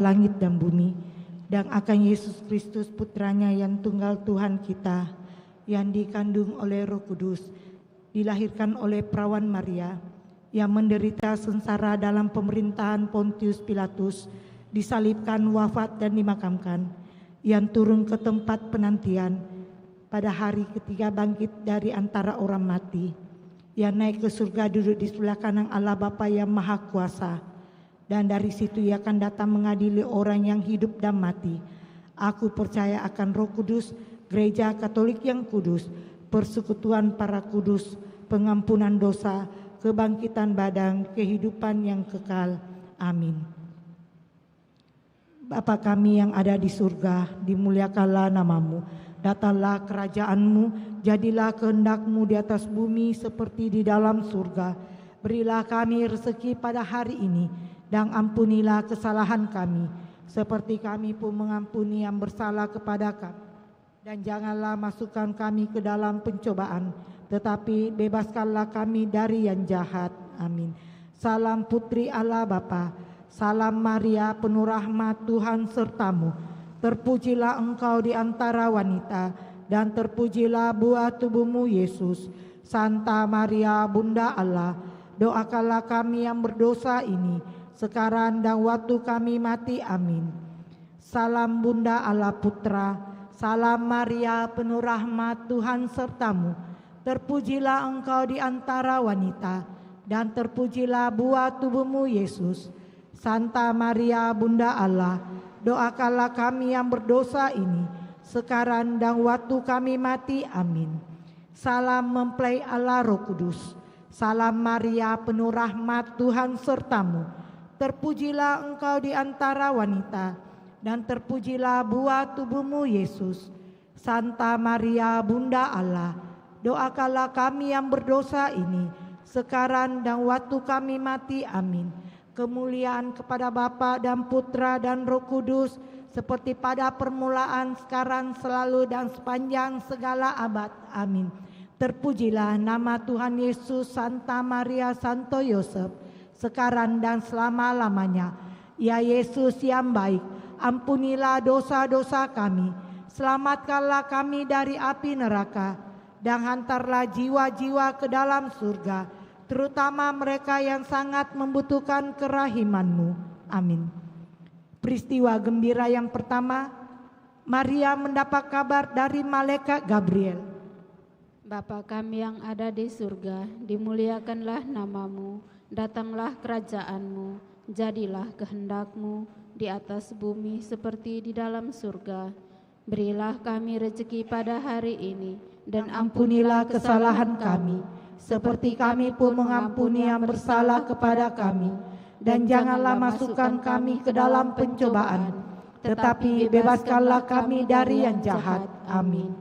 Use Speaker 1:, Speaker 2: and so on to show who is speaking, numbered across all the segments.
Speaker 1: langit dan bumi, dan akan Yesus Kristus putranya yang tunggal Tuhan kita, yang dikandung oleh Roh Kudus, dilahirkan oleh perawan Maria, yang menderita sengsara dalam pemerintahan Pontius Pilatus, disalibkan, wafat dan dimakamkan, yang turun ke tempat penantian, pada hari ketiga bangkit dari antara orang mati, yang naik ke surga duduk di sebelah kanan Allah Bapa yang Maha Kuasa, dan dari situ ia akan datang mengadili orang yang hidup dan mati. Aku percaya akan Roh Kudus, Gereja Katolik yang kudus, persekutuan para kudus, pengampunan dosa, kebangkitan badan, kehidupan yang kekal. Amin. Bapa kami yang ada di surga, dimuliakanlah namamu. Datanglah kerajaanmu, jadilah kehendak-Mu di atas bumi seperti di dalam surga. Berilah kami rezeki pada hari ini, dan ampunilah kesalahan kami, seperti kami pun mengampuni yang bersalah kepada kami. Dan janganlah masukkan kami ke dalam pencobaan, tetapi bebaskanlah kami dari yang jahat. Amin. Salam Putri Allah Bapa, salam Maria penuh rahmat, Tuhan sertamu. Terpujilah engkau di antara wanita, dan terpujilah buah tubuhmu Yesus. Santa Maria Bunda Allah, doakanlah kami yang berdosa ini, sekarang dan waktu kami mati. Amin. Salam Bunda Allah Putra, salam Maria penuh rahmat, Tuhan sertamu. Terpujilah engkau di antara wanita, dan terpujilah buah tubuhmu Yesus. Santa Maria Bunda Allah, doakanlah kami yang berdosa ini, sekarang dan waktu kami mati. Amin. Salam mempelai Allah Roh Kudus, salam Maria penuh rahmat, Tuhan sertamu. Terpujilah engkau di antara wanita, dan terpujilah buah tubuhmu Yesus. Santa Maria Bunda Allah, doakanlah kami yang berdosa ini, sekarang dan waktu kami mati. Amin. Kemuliaan kepada Bapa dan Putra dan Roh Kudus, seperti pada permulaan, sekarang, selalu, dan sepanjang segala abad. Amin. Terpujilah nama Tuhan Yesus. Santa Maria Santo Yosef, sekarang dan selama-lamanya. Ya Yesus yang baik, ampunilah dosa-dosa kami, selamatkanlah kami dari api neraka, dan hantarlah jiwa-jiwa ke dalam surga, terutama mereka yang sangat membutuhkan kerahiman-Mu. Amin. Peristiwa gembira yang pertama, Maria mendapat kabar dari malaikat Gabriel.
Speaker 2: Bapa kami yang ada di surga, dimuliakanlah namamu. Datanglah kerajaan-Mu, jadilah kehendak-Mu di atas bumi seperti di dalam surga. Berilah kami rezeki pada hari ini, dan
Speaker 1: ampunilah kesalahan kami, seperti kami pun mengampuni yang bersalah kepada kami. Dan janganlah masukkan kami ke dalam pencobaan, tetapi bebaskanlah kami dari yang jahat. Amin.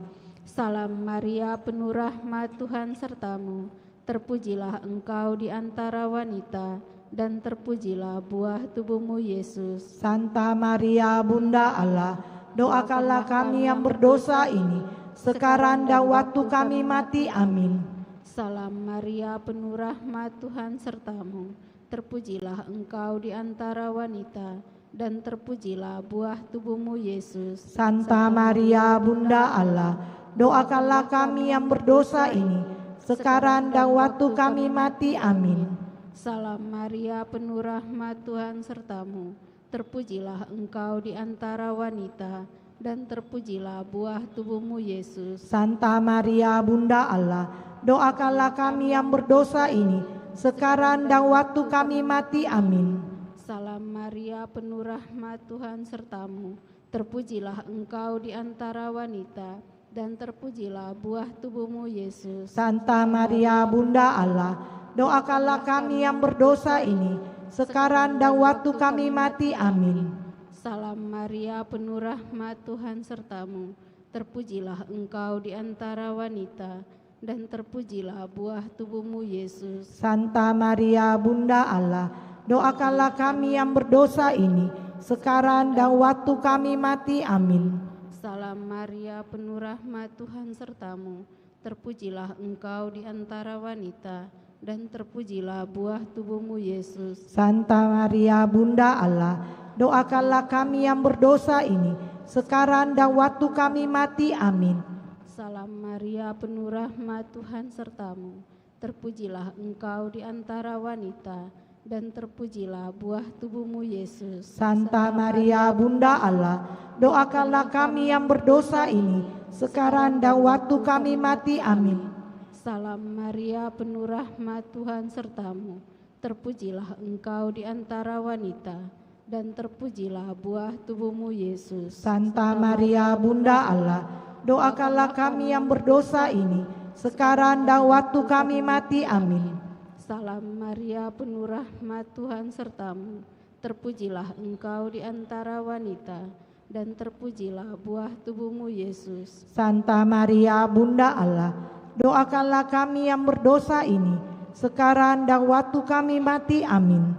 Speaker 2: Salam Maria penuh rahmat, Tuhan sertamu. Terpujilah engkau di antara wanita, dan terpujilah buah tubuhmu Yesus.
Speaker 1: Santa Maria Bunda Allah, doakanlah kami yang berdosa ini, sekarang dan waktu kami mati. Amin.
Speaker 2: Salam Maria penuh rahmat, Tuhan sertamu. Terpujilah engkau di antara wanita, dan terpujilah buah tubuhmu Yesus.
Speaker 1: Santa Maria Bunda Allah, doakanlah kami yang berdosa ini, sekarang dan waktu kami mati. Amin.
Speaker 2: Salam Maria penuh rahmat, Tuhan sertamu. Terpujilah engkau di antara wanita, dan terpujilah buah tubuhmu Yesus.
Speaker 1: Santa Maria Bunda Allah, doakanlah kami yang berdosa ini, sekarang dan waktu kami mati. Amin.
Speaker 2: Salam Maria penuh rahmat, Tuhan sertamu. Terpujilah engkau di antara wanita, dan terpujilah buah tubuhmu Yesus.
Speaker 1: Santa Maria Bunda Allah, doakanlah kami yang berdosa ini, sekarang dan waktu kami mati. Amin.
Speaker 2: Salam Maria penuh rahmat, Tuhan sertamu. Terpujilah engkau di antara wanita, dan terpujilah buah tubuhmu Yesus.
Speaker 1: Santa Maria Bunda Allah, doakanlah kami yang berdosa ini, sekarang dan waktu kami mati. Amin.
Speaker 2: Salam Maria penuh rahmat, Tuhan sertamu. Terpujilah engkau di antara wanita, dan terpujilah buah tubuhmu Yesus.
Speaker 1: Santa Maria Bunda Allah, doakanlah kami yang berdosa ini, sekarang dan waktu kami mati. Amin.
Speaker 2: Salam Maria, penuh rahmat, Tuhan sertamu. Terpujilah engkau di antara wanita, dan terpujilah buah tubuhmu Yesus.
Speaker 1: Santa Maria Bunda Allah, doakanlah kami yang berdosa ini, sekarang dan waktu kami mati. Amin.
Speaker 2: Salam Maria, penuh rahmat, Tuhan sertamu. Terpujilah engkau di antara wanita, dan terpujilah buah tubuhmu Yesus.
Speaker 1: Santa Maria Bunda Allah, doakanlah kami yang berdosa ini, sekarang dan waktu kami mati. Amin.
Speaker 2: Salam Maria, penuh rahmat, Tuhan sertamu. Terpujilah engkau di antara wanita, dan terpujilah buah tubuhmu Yesus.
Speaker 1: Santa Maria Bunda Allah, doakanlah kami yang berdosa ini, sekarang dan waktu kami mati. Amin.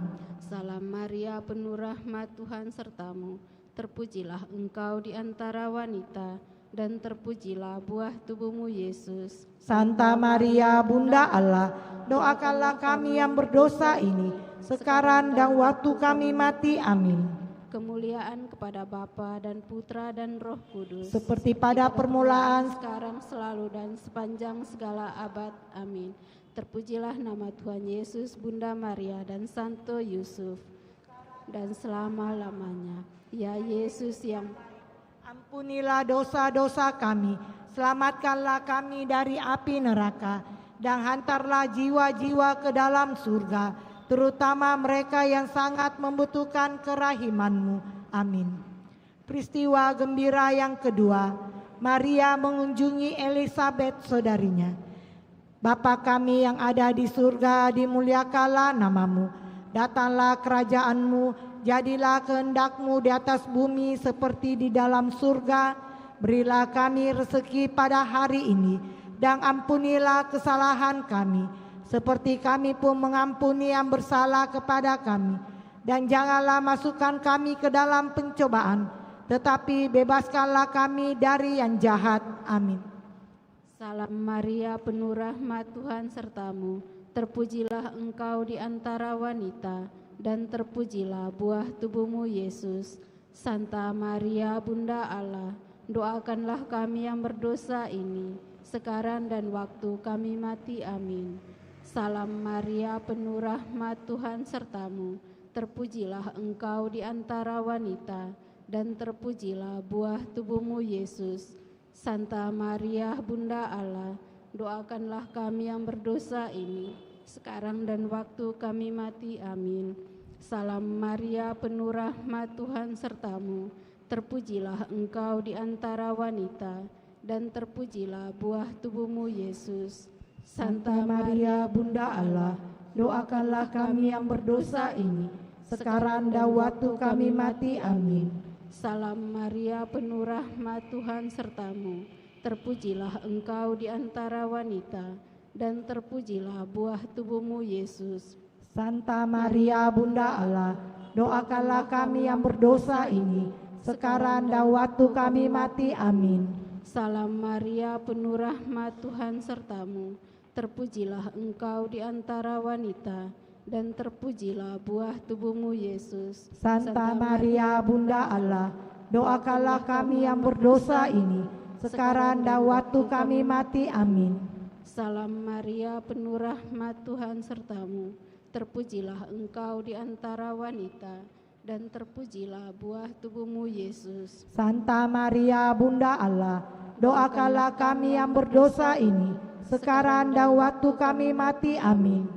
Speaker 2: Salam Maria, penuh rahmat, Tuhan sertamu. Terpujilah engkau di antara wanita, dan terpujilah buah tubuhmu Yesus.
Speaker 1: Santa Maria Bunda Allah, doakanlah kami yang berdosa ini, sekarang dan waktu kami mati. Amin.
Speaker 2: Kemuliaan kepada Bapa dan Putra dan Roh Kudus,
Speaker 1: Seperti pada permulaan,
Speaker 2: sekarang, selalu, dan sepanjang segala abad. Amin. Terpujilah nama Tuhan Yesus, Bunda Maria, dan Santo Yusuf, dan selama-lamanya. Ya Yesus yang
Speaker 1: ampunilah dosa-dosa kami, selamatkanlah kami dari api neraka, dan hantarlah jiwa-jiwa ke dalam surga, terutama mereka yang sangat membutuhkan kerahiman-Mu. Amin. Peristiwa gembira yang kedua, Maria mengunjungi Elisabet saudarinya. Bapa kami yang ada di surga, dimuliakanlah nama-Mu. Datanglah kerajaan-Mu, jadilah kehendak-Mu di atas bumi seperti di dalam surga. Berilah kami rezeki pada hari ini, dan ampunilah kesalahan kami, seperti kami pun mengampuni yang bersalah kepada kami. Dan janganlah masukkan kami ke dalam pencobaan, tetapi bebaskanlah kami dari yang jahat. Amin.
Speaker 2: Salam Maria, penuh rahmat, Tuhan sertamu. Terpujilah engkau di antara wanita, dan terpujilah buah tubuhmu Yesus. Santa Maria Bunda Allah, doakanlah kami yang berdosa ini, sekarang dan waktu kami mati. Amin. Salam Maria, penuh rahmat, Tuhan sertamu. Terpujilah engkau di antara wanita, dan terpujilah buah tubuhmu Yesus. Santa Maria Bunda Allah, doakanlah kami yang berdosa ini, sekarang dan waktu kami mati. Amin. Salam Maria, penuh rahmat, Tuhan sertamu. Terpujilah engkau di antara wanita, dan terpujilah buah tubuhmu Yesus.
Speaker 1: Santa Maria Bunda Allah, doakanlah kami yang berdosa ini, sekarang dan waktu kami mati. Amin.
Speaker 2: Salam Maria, penuh rahmat, Tuhan sertamu. Terpujilah engkau di antara wanita, dan terpujilah buah tubuhmu Yesus.
Speaker 1: Santa Maria Bunda Allah, doakanlah kami yang berdosa ini, sekarang dan waktu kami mati. Amin.
Speaker 2: Salam Maria, penuh rahmat, Tuhan sertamu. Terpujilah engkau di antara wanita, dan terpujilah buah tubuhmu Yesus.
Speaker 1: Santa Maria Bunda Allah, doakanlah kami yang berdosa ini, sekarang dan waktu kami mati. Amin.
Speaker 2: Salam Maria, penuh rahmat, Tuhan sertamu. Terpujilah engkau di antara wanita, dan terpujilah buah tubuhmu Yesus.
Speaker 1: Santa Maria Bunda Allah, doakanlah kami yang berdosa ini, sekarang dan waktu kami mati. Amin.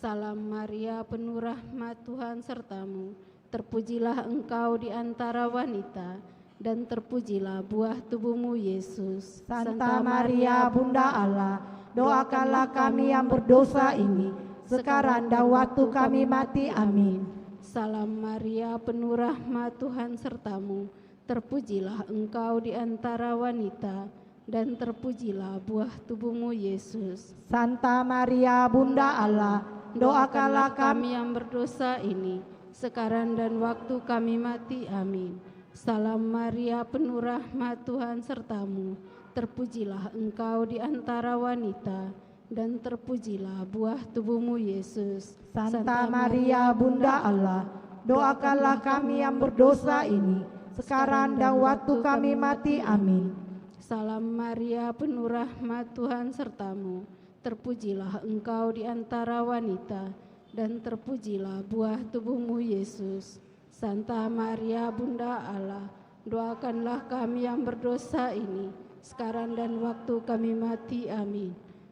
Speaker 2: Salam Maria, penuh rahmat, Tuhan sertamu. Terpujilah engkau di antara wanita, dan terpujilah buah tubuhmu Yesus.
Speaker 1: Santa Maria Bunda Allah, doakanlah kami yang berdosa ini, sekarang dan waktu kami mati. Amin.
Speaker 2: Salam Maria, penuh rahmat, Tuhan sertamu. Terpujilah engkau di antara wanita, dan terpujilah buah tubuhmu Yesus.
Speaker 1: Santa Maria Bunda Allah, doakanlah kami
Speaker 2: yang berdosa ini, sekarang dan waktu kami mati. Amin. Salam Maria, penuh rahmat, Tuhan sertamu. Terpujilah engkau di antara wanita, dan terpujilah buah tubuhmu Yesus.
Speaker 1: Santa Maria Bunda Allah, doakanlah kami yang berdosa ini, sekarang dan waktu kami mati. Amin.
Speaker 2: Salam Maria, penuh rahmat, Tuhan sertamu. Terpujilah engkau di antara wanita, dan terpujilah buah tubuhmu Yesus. Santa Maria Bunda Allah, doakanlah kami yang berdosa ini, sekarang dan waktu kami mati. Amin.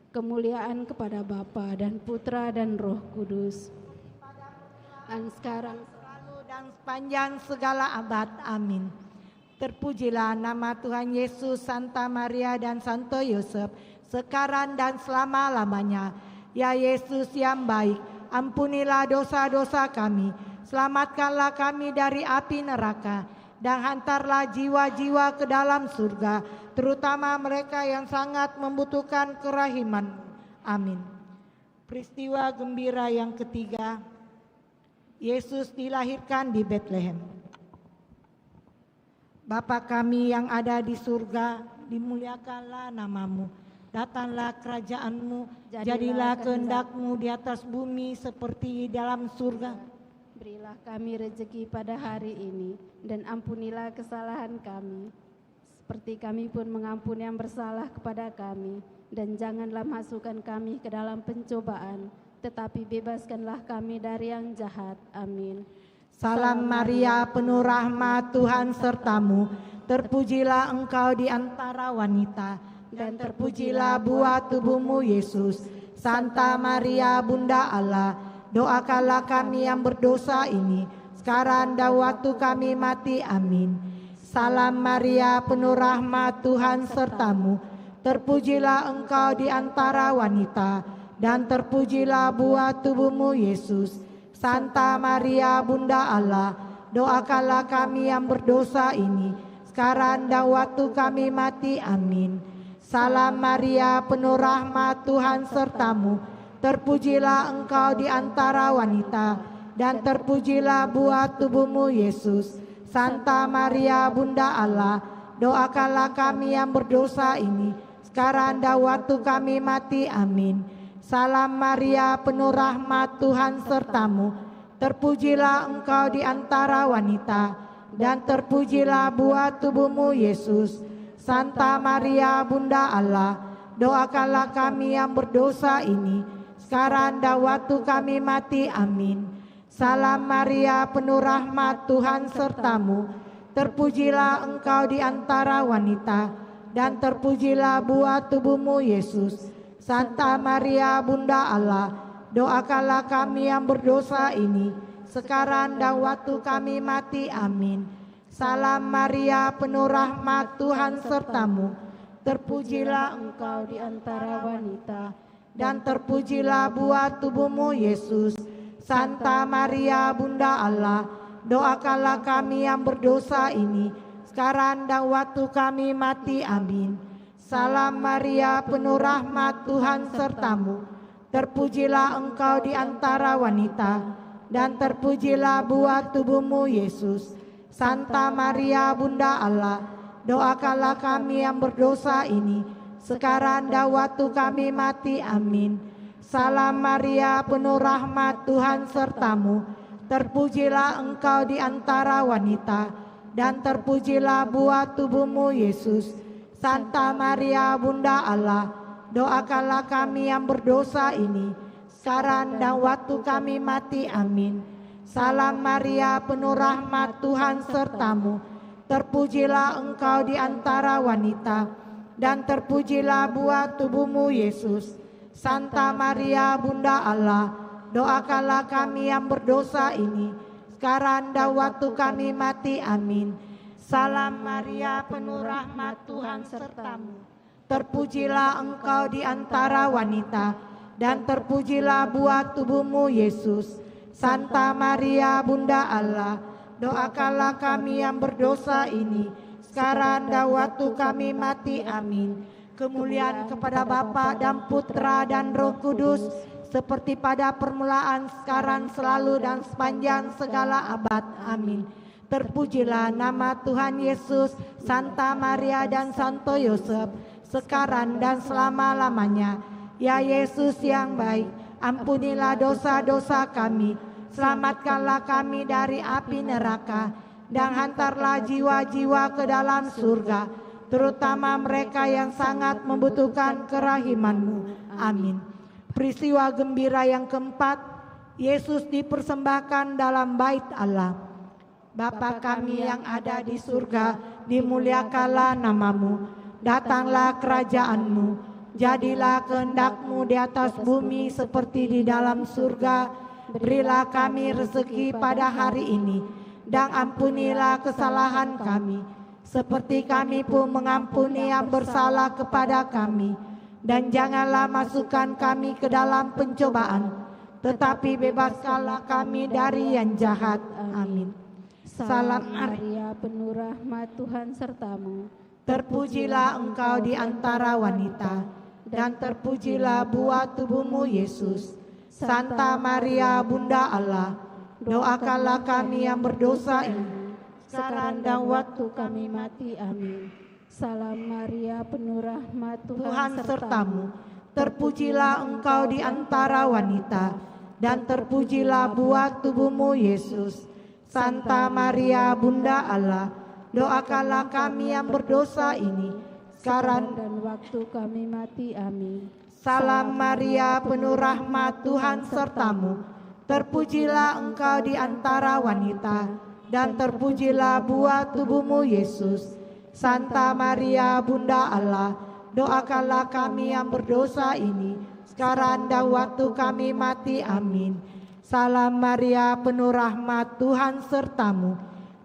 Speaker 2: Kemuliaan kepada Bapa dan Putra dan Roh Kudus, dan sekarang
Speaker 1: Selalu dan sepanjang segala abad. Amin. Terpujilah nama Tuhan Yesus, Santa Maria dan Santo Yosef, sekarang dan selama-lamanya. Ya Yesus yang baik, ampunilah dosa-dosa kami, selamatkanlah kami dari api neraka, dan hantarlah jiwa-jiwa ke dalam surga, terutama mereka yang sangat membutuhkan kerahiman. Amin. Peristiwa gembira yang ketiga, Yesus dilahirkan di Betlehem. Bapa kami yang ada di surga, dimuliakanlah namamu. Datanglah kerajaanmu, jadilah kehendak-mu di atas bumi seperti di dalam surga.
Speaker 2: berilah kami rezeki pada hari ini, dan ampunilah kesalahan kami, seperti kami pun mengampuni yang bersalah kepada kami. Dan janganlah masukkan kami ke dalam pencobaan, tetapi bebaskanlah kami dari yang jahat. Amin.
Speaker 1: Salam Maria, penuh rahmat, Tuhan sertamu. Terpujilah engkau di antara wanita, dan terpujilah buah tubuhmu Yesus. Santa Maria Bunda Allah, doakanlah kami yang berdosa ini, sekarang dan waktu kami mati. Amin. Salam Maria, penuh rahmat, Tuhan sertamu. Terpujilah engkau di antara wanita, dan terpujilah buah tubuhmu Yesus. Santa Maria Bunda Allah, doakanlah kami yang berdosa ini, sekarang dan waktu kami mati. Amin. Salam Maria, penuh rahmat, Tuhan sertamu. Terpujilah engkau di antara wanita, dan terpujilah buah tubuhmu Yesus. Santa Maria Bunda Allah, doakanlah kami yang berdosa ini, sekarang dan waktu kami mati. Amin. Salam Maria, penuh rahmat, Tuhan sertamu. Terpujilah engkau di antara wanita, dan terpujilah buah tubuhmu Yesus. Santa Maria Bunda Allah, doakanlah kami yang berdosa ini, sekarang dan waktu kami mati. Amin. Salam Maria, penuh rahmat, Tuhan sertamu. Terpujilah engkau di antara wanita, dan terpujilah buah tubuhmu Yesus. Santa Maria Bunda Allah, doakanlah kami yang berdosa ini, sekarang dan waktu kami mati. Amin. Salam Maria, penuh rahmat, Tuhan sertamu. Terpujilah engkau di antara wanita, dan terpujilah buah tubuhmu Yesus. Santa Maria Bunda Allah, doakanlah kami yang berdosa ini, sekarang dan waktu kami mati. Amin. Salam Maria, penuh rahmat, Tuhan sertamu. Terpujilah engkau di antara wanita, dan terpujilah buah tubuhmu Yesus. Santa Maria Bunda Allah, doakanlah kami yang berdosa ini, sekarang dan waktu kami mati. Amin. Salam Maria, penuh rahmat, Tuhan sertamu. Terpujilah engkau di antara wanita, dan terpujilah buah tubuhmu Yesus. Santa Maria Bunda Allah, doakanlah kami yang berdosa ini, sekarang dan waktu kami mati. Amin. Salam Maria, penuh rahmat, Tuhan sertamu. Terpujilah engkau di antara wanita, dan terpujilah buah tubuhmu Yesus. Santa Maria Bunda Allah, doakanlah kami yang berdosa ini, sekarang dan waktu kami mati. Amin. Salam Maria, penuh rahmat, Tuhan sertamu. Terpujilah engkau di antara wanita, dan terpujilah buah tubuhmu Yesus. Santa Maria Bunda Allah, doakanlah kami yang berdosa ini, sekarang dan waktu kami mati. Amin. Kemuliaan kepada Bapa dan Putra dan Roh Kudus, seperti pada permulaan, sekarang, selalu, dan sepanjang segala abad. Amin. Terpujilah nama Tuhan Yesus, Santa Maria dan Santo Yosef, sekarang dan selama-lamanya. Ya Yesus yang baik, ampunilah dosa-dosa kami, selamatkanlah kami dari api neraka, dan hantarlah jiwa-jiwa ke dalam surga, terutama mereka yang sangat membutuhkan kerahiman-Mu. Amin. Peristiwa gembira yang keempat, Yesus dipersembahkan dalam bait Allah. Bapa kami yang ada di surga, dimuliakanlah nama-Mu, datanglah kerajaan-Mu, jadilah kehendak-Mu di atas bumi seperti di dalam surga. Berilah kami rezeki pada hari ini, dan ampunilah kesalahan kami, seperti kami pun mengampuni yang bersalah kepada kami. Dan janganlah masukkan kami ke dalam pencobaan, tetapi bebaskanlah kami dari yang jahat. Amin.
Speaker 2: Salam Maria, penuh rahmat, Tuhan sertamu.
Speaker 1: Terpujilah engkau di antara wanita, dan terpujilah buah tubuhmu Yesus. Santa Maria, Bunda Allah, doakanlah kami yang berdosa ini, sekarang dan waktu kami mati. Amin.
Speaker 2: Salam Maria, penuh rahmat,
Speaker 1: Tuhan sertamu. Terpujilah engkau di antara wanita, dan terpujilah buah tubuhmu Yesus. Santa Maria, Bunda Allah, doakanlah kami yang berdosa ini, sekarang
Speaker 2: dan waktu kami mati. Amin.
Speaker 1: Salam Maria, penuh rahmat, Tuhan sertamu. Terpujilah engkau di antara wanita, dan terpujilah buah tubuhmu Yesus. Santa Maria, Bunda Allah, doakanlah kami yang berdosa ini, sekarang dan waktu kami mati. Amin. Salam Maria, penuh rahmat, Tuhan sertamu.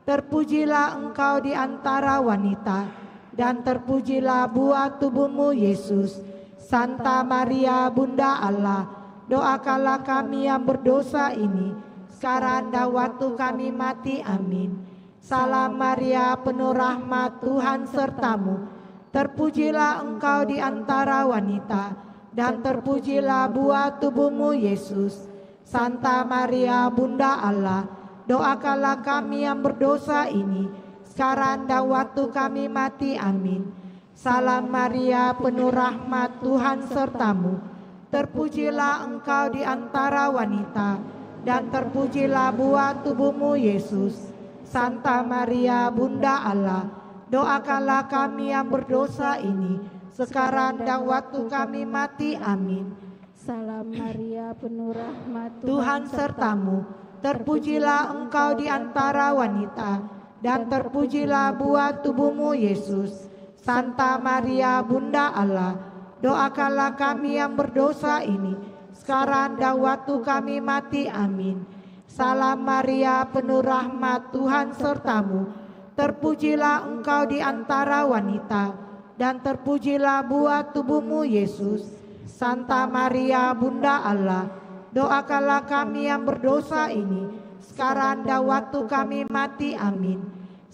Speaker 1: Terpujilah engkau di antara wanita, dan terpujilah buah tubuhmu Yesus. Santa Maria, Bunda Allah, doakanlah kami yang berdosa ini, sekarang dan waktu kami mati. Amin. Salam Maria, penuh rahmat, Tuhan sertamu. Terpujilah engkau di antara wanita, dan terpujilah buah tubuhmu Yesus. Santa Maria, Bunda Allah, doakanlah kami yang berdosa ini, sekarang dan waktu kami mati. Amin. Salam Maria, penuh rahmat, Tuhan sertamu. Terpujilah engkau di antara wanita, dan terpujilah buah tubuhmu Yesus. Santa Maria, Bunda Allah, doakanlah kami yang berdosa ini, sekarang dan waktu kami mati. Amin.
Speaker 2: Salam Maria, penuh rahmat,
Speaker 1: Tuhan sertamu. Terpujilah engkau di antara wanita, dan terpujilah buah tubuhmu Yesus. Santa Maria, Bunda Allah, doakanlah kami yang berdosa ini, sekarang dan waktu kami mati. Amin. Salam Maria, penuh rahmat, Tuhan sertamu. Terpujilah engkau di antara wanita, dan terpujilah buah tubuhmu Yesus. Santa Maria, Bunda Allah, doakanlah kami yang berdosa ini, sekarang dan waktu kami mati. Amin.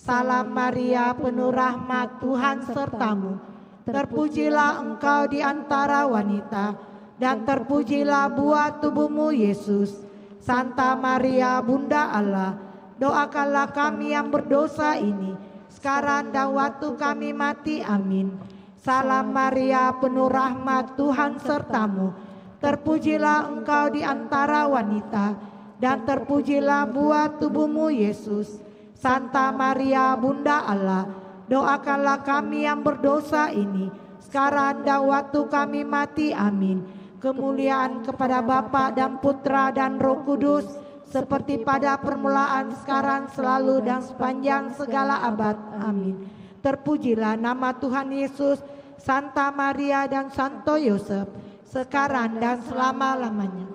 Speaker 1: Salam Maria, penuh rahmat, Tuhan sertamu. Terpujilah engkau di antara wanita, dan terpujilah buah tubuhmu Yesus. Santa Maria, Bunda Allah, doakanlah kami yang berdosa ini, sekarang dan waktu kami mati. Amin. Salam Maria, penuh rahmat, Tuhan sertamu. Terpujilah engkau di antara wanita, dan terpujilah buah tubuhmu Yesus. Santa Maria, Bunda Allah, doakanlah kami yang berdosa ini, sekarang dan waktu kami mati. Amin. Kemuliaan kepada Bapa dan Putra dan Roh Kudus, seperti pada permulaan, sekarang, selalu, dan sepanjang segala abad. Amin. Terpujilah nama Tuhan Yesus, Santa Maria dan Santo Yosef, sekarang dan selama-lamanya.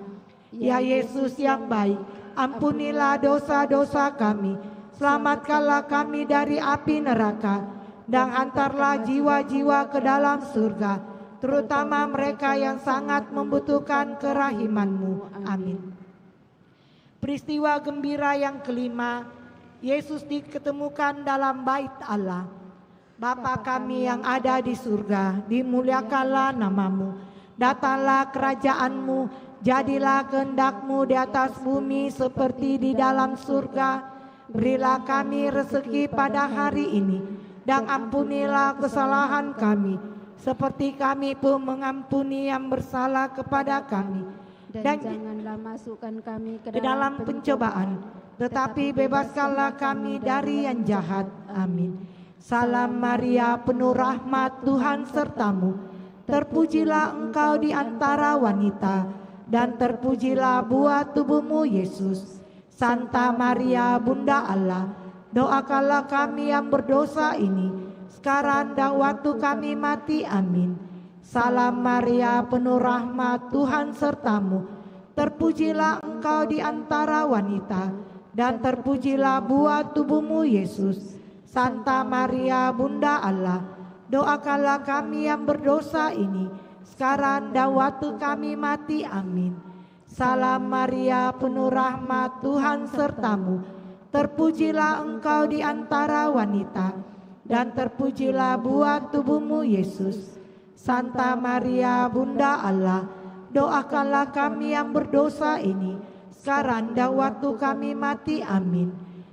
Speaker 1: Ya Yesus yang baik, ampunilah dosa-dosa kami, selamatkanlah kami dari api neraka, dan hantarlah jiwa-jiwa ke dalam surga, terutama mereka yang sangat membutuhkan kerahiman-Mu. Amin. Peristiwa gembira yang kelima, Yesus diketemukan dalam bait Allah. Bapa kami yang ada di surga, dimuliakanlah nama-Mu. Datanglah kerajaan-Mu, jadilah kehendak-Mu di atas bumi seperti di dalam surga. Berilah kami rezeki pada hari ini, dan ampunilah kesalahan kami, seperti kami pun mengampuni yang bersalah kepada kami.
Speaker 2: Dan janganlah masukkan kami
Speaker 1: ke dalam pencobaan, tetapi bebaskanlah kami dari yang jahat. Amin. Salam Maria, penuh rahmat, Tuhan sertamu. Terpujilah engkau di antara wanita, dan terpujilah buah tubuhmu, Yesus. Santa Maria, Bunda Allah, doakanlah kami yang berdosa ini, sekarang dan waktu kami mati. Amin. Salam Maria, penuh rahmat, Tuhan sertamu. Terpujilah engkau di antara wanita, dan terpujilah buah tubuhmu, Yesus. Santa Maria, Bunda Allah, doakanlah kami yang berdosa ini, sekarang dan waktu kami mati. Amin. Salam Maria, penuh rahmat, Tuhan sertamu. Terpujilah engkau di antara wanita, dan terpujilah buah tubuhmu, Yesus. Santa Maria, Bunda Allah, doakanlah kami yang berdosa ini, sekarang dan waktu kami mati. Amin.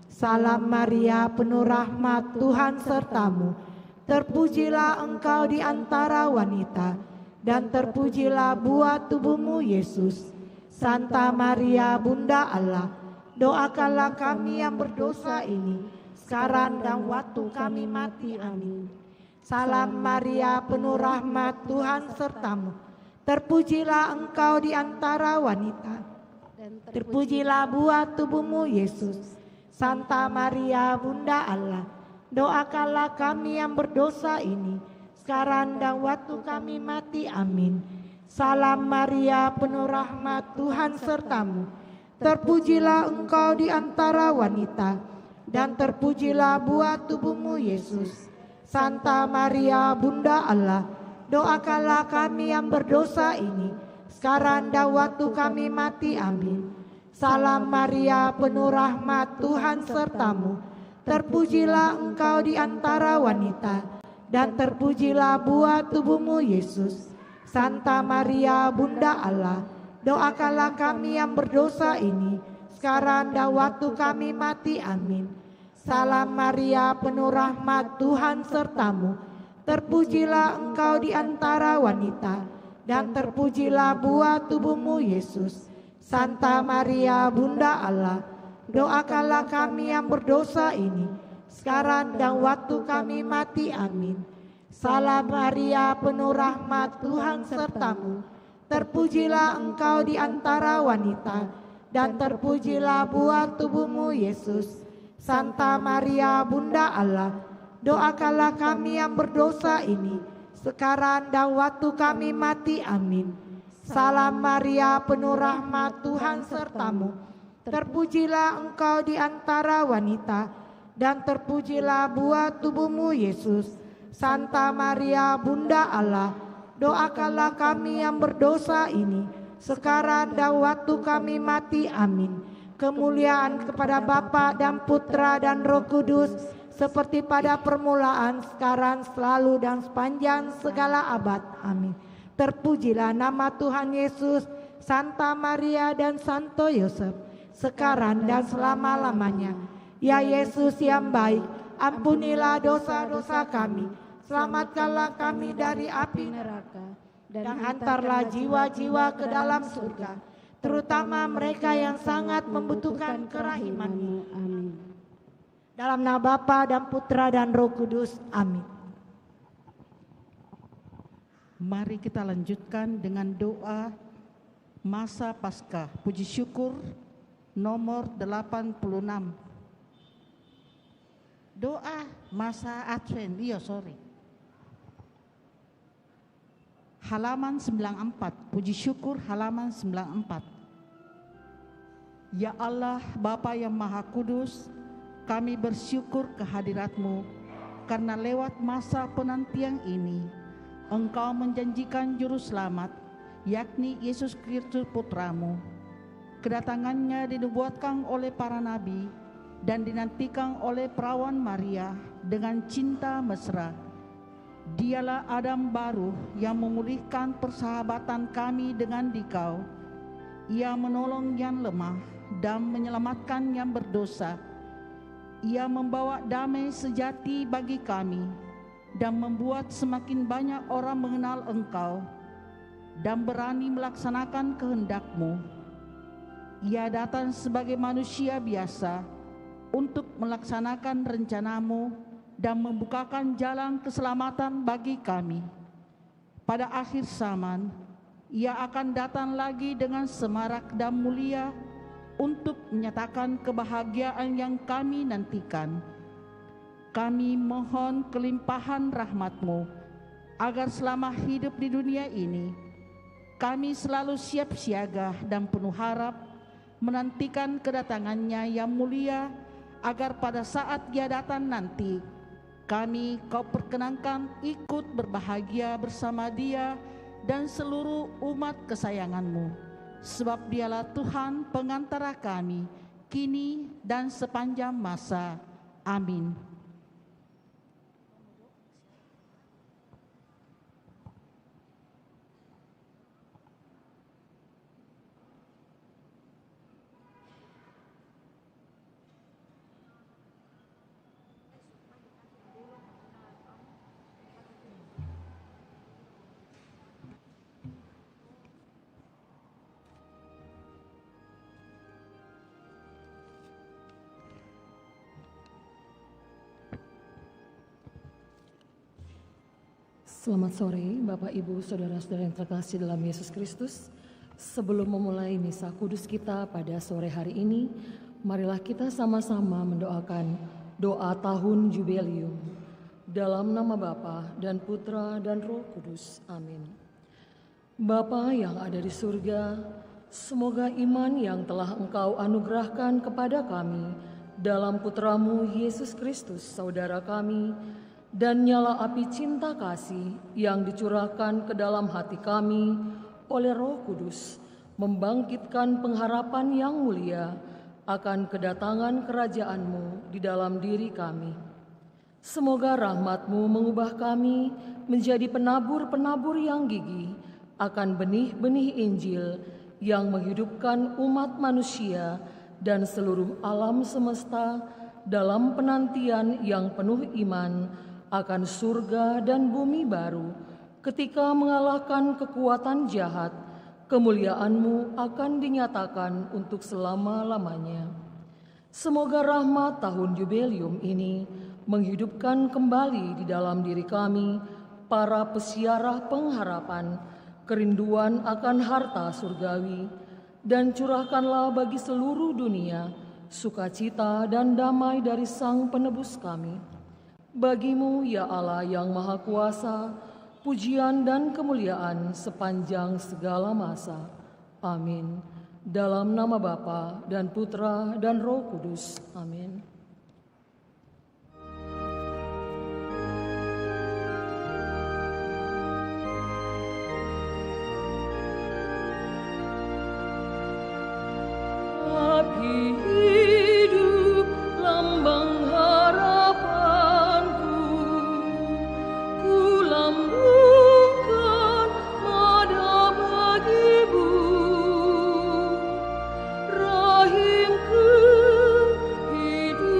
Speaker 1: Salam Maria, penuh rahmat, Tuhan sertamu. Terpujilah engkau di antara wanita, dan terpujilah buah tubuhmu, Yesus. Santa Maria, Bunda Allah, doakanlah kami yang berdosa ini, sekarang dan waktu kami mati. Amin. Salam Maria, penuh rahmat, Tuhan sertamu. Terpujilah engkau di antara wanita, terpujilah buah tubuhmu, Yesus. Santa Maria, Bunda Allah, doakanlah kami yang berdosa ini, sekarang dan waktu kami mati. Amin. Salam Maria, penuh rahmat, Tuhan sertamu. Terpujilah engkau di antara wanita, dan terpujilah buah tubuhmu, Yesus. Santa Maria, Bunda Allah, doakanlah kami yang berdosa ini, sekarang dan waktu kami mati. Amin. Salam Maria, penuh rahmat, Tuhan sertamu. Terpujilah engkau di antara wanita, dan terpujilah buah tubuhmu, Yesus. Santa Maria, Bunda Allah, doakanlah kami yang berdosa ini, sekarang dan waktu kami mati. Amin. Salam Maria, penuh rahmat, Tuhan sertamu. Terpujilah engkau di antara wanita, dan terpujilah buah tubuhmu, Yesus. Santa Maria, Bunda Allah, doakanlah kami yang berdosa ini, sekarang dan waktu kami mati. Amin. Salam Maria, penuh rahmat, Tuhan sertamu. Terpujilah engkau di antara wanita, dan terpujilah buah tubuhmu, Yesus. Santa Maria, Bunda Allah, doakanlah kami yang berdosa ini, sekarang dan waktu kami mati. Amin. Salam Maria, penuh rahmat, Tuhan sertamu. Terpujilah engkau di antara wanita, dan terpujilah buah tubuhmu, Yesus. Santa Maria, Bunda Allah, doakanlah kami yang berdosa ini, sekarang dan waktu kami mati. Amin. Kemuliaan kepada Bapa dan Putra dan Roh Kudus, seperti pada permulaan, sekarang, selalu, dan sepanjang segala abad. Amin. Terpujilah nama Tuhan Yesus, Santa Maria dan Santo Yosef, sekarang dan selama-lamanya. Ya Yesus yang baik, ampunilah dosa-dosa kami, selamatkanlah kami dari api neraka, dan hantarlah jiwa-jiwa ke dalam surga, terutama mereka yang sangat membutuhkan kerahiman-Mu. Amin. Dalam nama Bapa dan Putra dan Roh Kudus. Amin.
Speaker 3: Mari kita lanjutkan dengan doa masa Paskah, puji syukur nomor 86. Doa masa Advent, halaman 94, puji syukur halaman 94. Ya Allah, Bapa yang Maha Kudus, kami bersyukur kehadirat-Mu, karena lewat masa penantian ini, Engkau menjanjikan juru selamat, yakni Yesus Kristus Putra-Mu. Kedatangannya dinubuatkan oleh para nabi dan dinantikan oleh perawan Maria dengan cinta mesra. Dialah Adam baru yang memulihkan persahabatan kami dengan Dikau. Ia menolong yang lemah dan menyelamatkan yang berdosa. Ia membawa damai sejati bagi kami. dan membuat semakin banyak orang mengenal Engkau dan berani melaksanakan kehendak-Mu. Ia datang sebagai manusia biasa untuk melaksanakan rencana-Mu dan membukakan jalan keselamatan bagi kami. Pada akhir zaman, Ia akan datang lagi dengan semarak dan mulia untuk menyatakan kebahagiaan yang kami nantikan. Kami mohon kelimpahan rahmat-Mu, agar selama hidup di dunia ini, kami selalu siap siaga dan penuh harap menantikan kedatangan-Nya yang mulia, agar pada saat Dia datang nanti, kami Kau perkenankan ikut berbahagia bersama Dia dan seluruh umat kesayangan-Mu. Sebab Dialah Tuhan pengantara kami, kini dan sepanjang masa. Amin.
Speaker 4: Selamat sore Bapak Ibu Saudara-saudara yang terkasih dalam Yesus Kristus. Sebelum memulai misa kudus kita pada sore hari ini, marilah kita sama-sama mendoakan doa tahun Jubileum. Dalam nama Bapa dan Putra dan Roh Kudus. Amin. Bapa yang ada di surga, semoga iman yang telah Engkau anugerahkan kepada kami dalam Putra-Mu Yesus Kristus, Saudara kami, dan nyala api cinta kasih yang dicurahkan ke dalam hati kami oleh Roh Kudus, membangkitkan pengharapan yang mulia akan kedatangan kerajaan-Mu di dalam diri kami. Semoga rahmat-Mu mengubah kami menjadi penabur-penabur yang gigih akan benih-benih Injil yang menghidupkan umat manusia dan seluruh alam semesta dalam penantian yang penuh iman akan surga dan bumi baru. Ketika mengalahkan kekuatan jahat, kemuliaan-Mu akan dinyatakan untuk selama-lamanya. Semoga rahmat tahun Jubileum ini menghidupkan kembali di dalam diri kami, para pesiarah pengharapan, kerinduan akan harta surgawi, dan curahkanlah bagi seluruh dunia sukacita dan damai dari Sang Penebus kami. Bagi-Mu, ya Allah yang Maha Kuasa, pujian dan kemuliaan sepanjang segala masa. Amin. Dalam nama Bapa dan Putra dan Roh Kudus. Amin. Api hidup lambang harapanku, ku lambungkan nada bagi-Mu. Rahimku hidup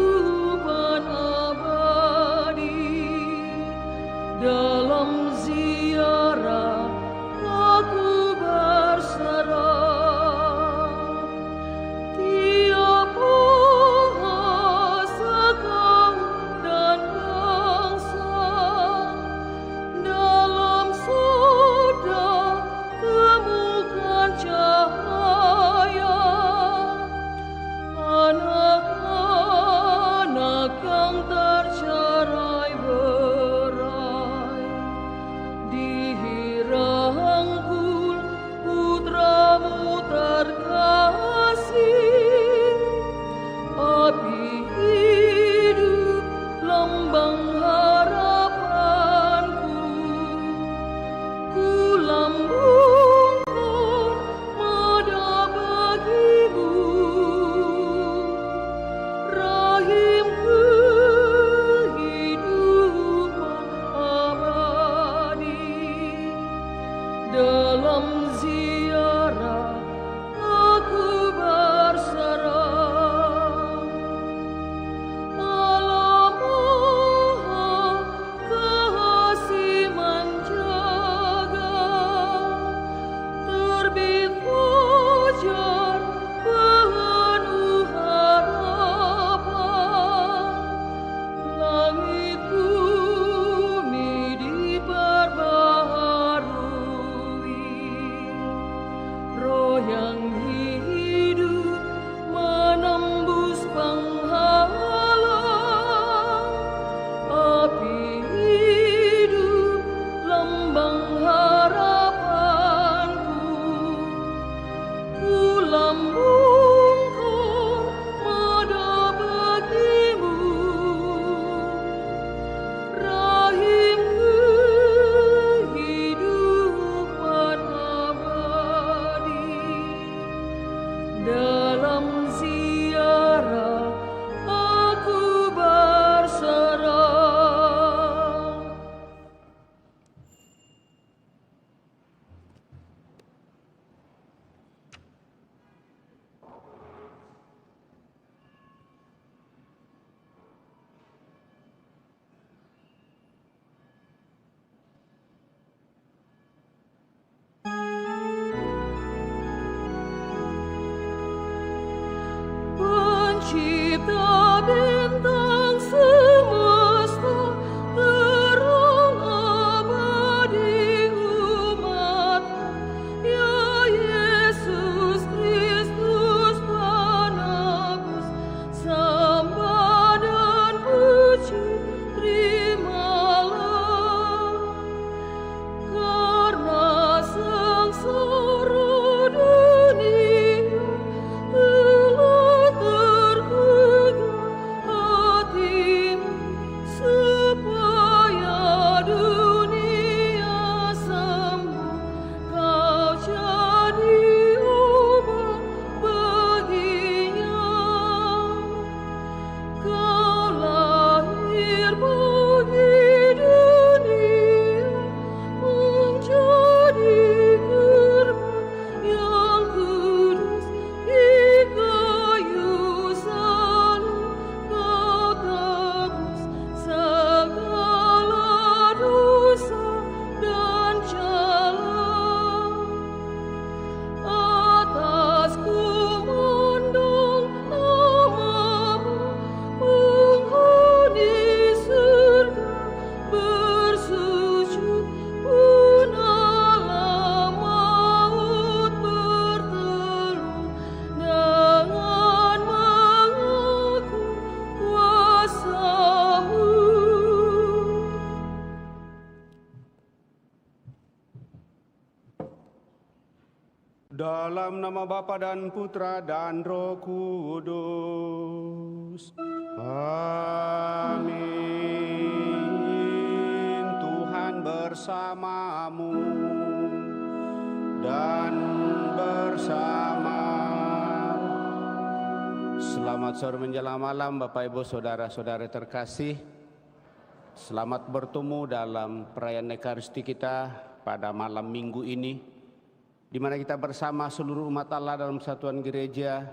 Speaker 5: Dalam nama Bapa dan Putra dan Roh Kudus. Amin. Tuhan bersamamu dan bersama. Selamat sore menjelang malam Bapak Ibu Saudara-saudara terkasih. Selamat bertemu dalam perayaan Ekaristi kita pada malam Minggu ini, di mana kita bersama seluruh umat Allah dalam satuan gereja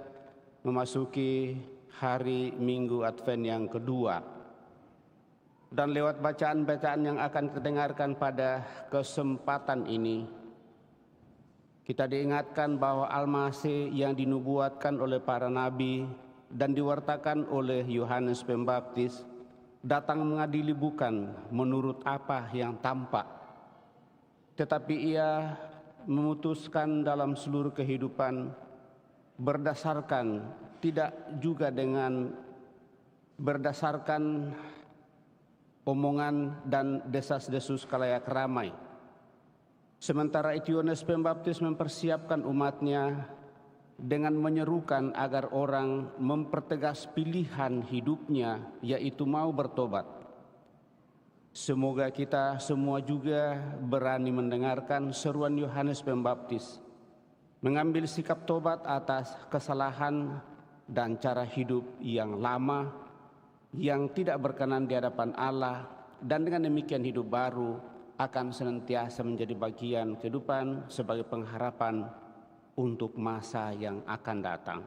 Speaker 5: memasuki hari Minggu Advent yang kedua. Dan lewat bacaan-bacaan yang akan kita dengarkan pada kesempatan ini, kita diingatkan bahwa Al-Masih yang dinubuatkan oleh para nabi dan diwartakan oleh Yohanes Pembaptis datang mengadili bukan menurut apa yang tampak, tetapi ia memutuskan dalam seluruh kehidupan berdasarkan tidak juga dengan berdasarkan omongan dan desas-desus khalayak ramai. Sementara itu Yohanes Pembaptis mempersiapkan umatnya dengan menyerukan agar orang mempertegas pilihan hidupnya, yaitu mau bertobat. Semoga kita semua juga berani mendengarkan seruan Yohanes Pembaptis, mengambil sikap tobat atas kesalahan dan cara hidup yang lama, yang tidak berkenan di hadapan Allah, dan dengan demikian hidup baru akan senantiasa menjadi bagian kehidupan sebagai pengharapan untuk masa yang akan datang.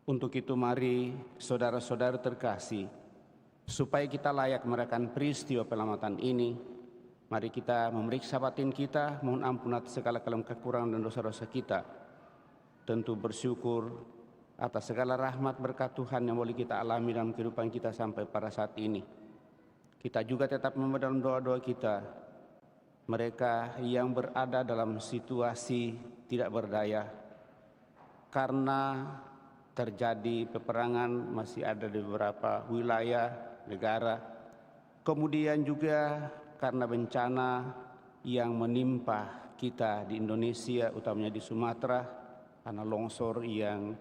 Speaker 5: Untuk itu mari saudara-saudara terkasih, supaya kita layak merayakan peristiwa penyelamatan ini, mari kita memeriksa batin kita, mohon ampun atas segala kekurangan dan dosa-dosa kita. Tentu bersyukur atas segala rahmat berkat Tuhan yang boleh kita alami dalam kehidupan kita sampai pada saat ini. Kita juga tetap membawa dalam doa-doa kita mereka yang berada dalam situasi tidak berdaya karena terjadi peperangan masih ada di beberapa wilayah negara, kemudian juga karena bencana yang menimpa kita di Indonesia, utamanya di Sumatera, karena longsor yang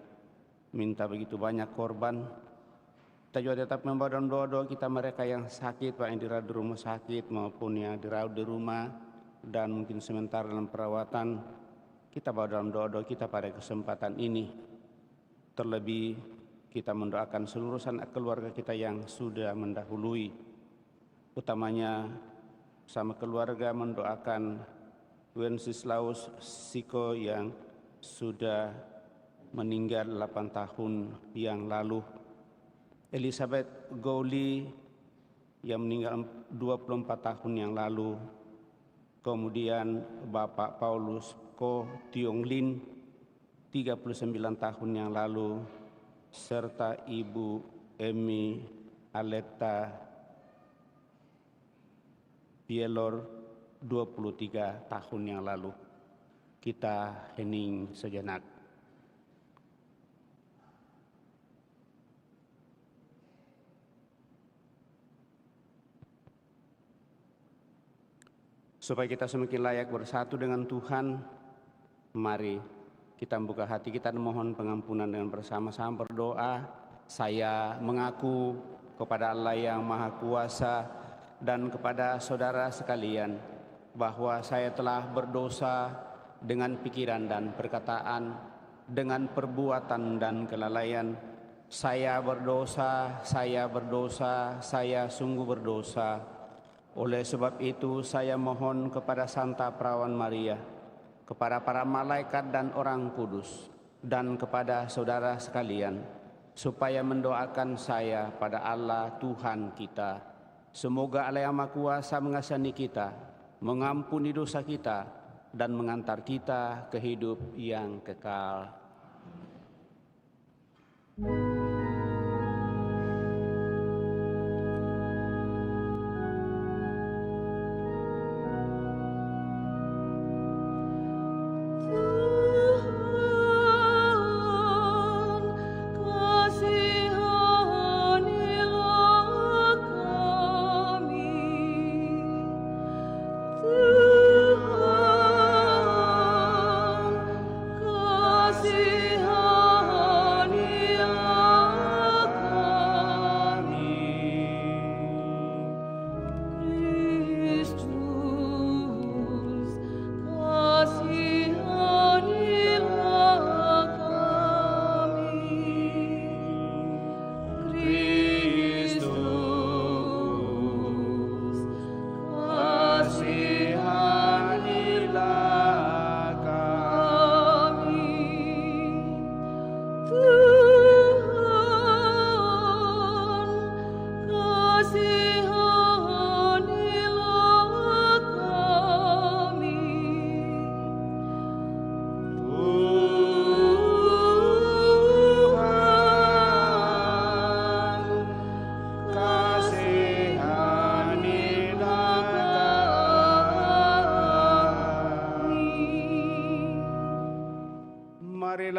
Speaker 5: minta begitu banyak korban. Kita juga tetap membawa dalam doa-doa kita mereka yang sakit, Pak, yang dirawat di rumah sakit maupun yang dirawat di rumah dan mungkin sementara dalam perawatan. Kita bawa dalam doa-doa kita pada kesempatan ini. Terlebih kita mendoakan seluruh sanak keluarga kita yang sudah mendahului. Utamanya sama keluarga mendoakan Wenceslaus Siko yang sudah meninggal 8 tahun yang lalu. Elizabeth Gowli yang meninggal 24 tahun yang lalu. Kemudian Bapak Paulus Ko Tiong Lin 39 tahun yang lalu, serta Ibu Emi Aleta Pielor 23 tahun yang lalu. Kita hening sejenak. Supaya kita semakin layak bersatu dengan Tuhan, mari kita membuka hati kita dan mohon pengampunan dengan bersama-sama berdoa. Saya mengaku kepada Allah yang Maha Kuasa dan kepada saudara sekalian bahwa saya telah berdosa dengan pikiran dan perkataan, dengan perbuatan dan kelalaian. Saya berdosa, saya sungguh berdosa. Oleh sebab itu saya mohon kepada Santa Perawan Maria, kepada para malaikat dan orang kudus, dan kepada saudara sekalian, supaya mendoakan saya pada Allah Tuhan kita. Semoga Allah yang Maha Kuasa mengasihani kita, mengampuni dosa kita, dan mengantar kita ke hidup yang kekal.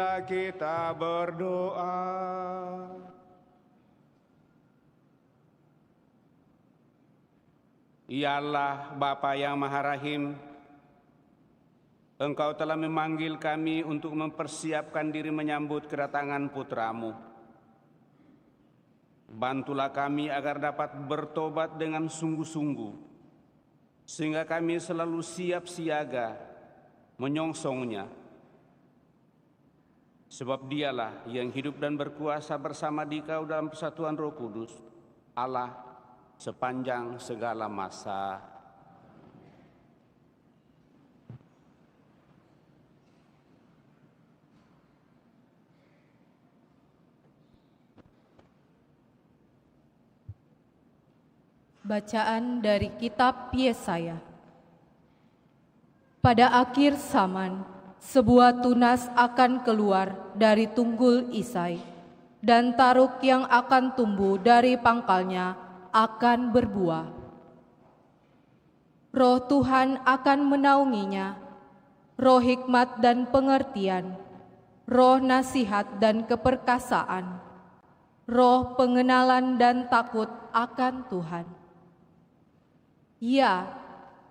Speaker 5: Marilah kita berdoa. Ya Allah, Bapa yang Maha Rahim, Engkau telah memanggil kami untuk mempersiapkan diri menyambut kedatangan putra-Mu. Bantulah kami agar dapat bertobat dengan sungguh-sungguh, sehingga kami selalu siap siaga menyongsongnya. Sebab Dialah yang hidup dan berkuasa bersama Dikau dalam persatuan Roh Kudus, Allah sepanjang segala masa.
Speaker 6: Bacaan dari Kitab Yesaya. Pada akhir zaman, sebuah tunas akan keluar dari tunggul Isai, dan taruk yang akan tumbuh dari pangkalnya akan berbuah. Roh Tuhan akan menaunginya, roh hikmat dan pengertian, roh nasihat dan keperkasaan, roh pengenalan dan takut akan Tuhan. Ya,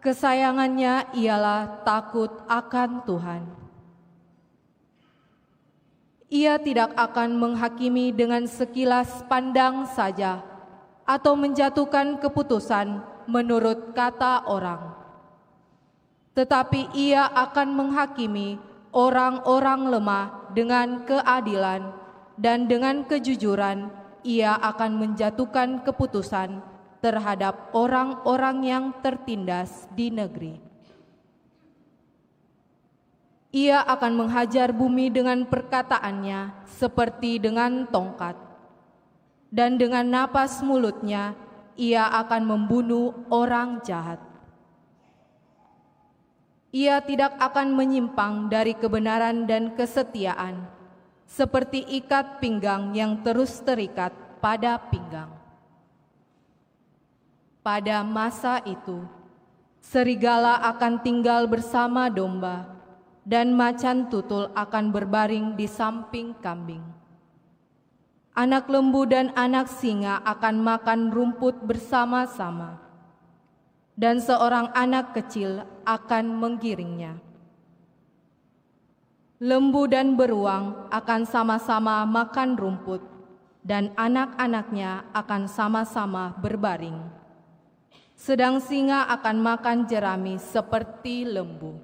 Speaker 6: kesayangannya ialah takut akan Tuhan. Ia tidak akan menghakimi dengan sekilas pandang saja, atau menjatuhkan keputusan menurut kata orang. Tetapi ia akan menghakimi orang-orang lemah dengan keadilan, dan dengan kejujuran ia akan menjatuhkan keputusan terhadap orang-orang yang tertindas di negeri. Ia akan menghajar bumi dengan perkataannya seperti dengan tongkat, dan dengan napas mulutnya ia akan membunuh orang jahat. Ia tidak akan menyimpang dari kebenaran dan kesetiaan, seperti ikat pinggang yang terus terikat pada pinggang. Pada masa itu, serigala akan tinggal bersama domba, dan macan tutul akan berbaring di samping kambing. Anak lembu dan anak singa akan makan rumput bersama-sama, dan seorang anak kecil akan menggiringnya. Lembu dan beruang akan sama-sama makan rumput, dan anak-anaknya akan sama-sama berbaring. Sedang singa akan makan jerami seperti lembu.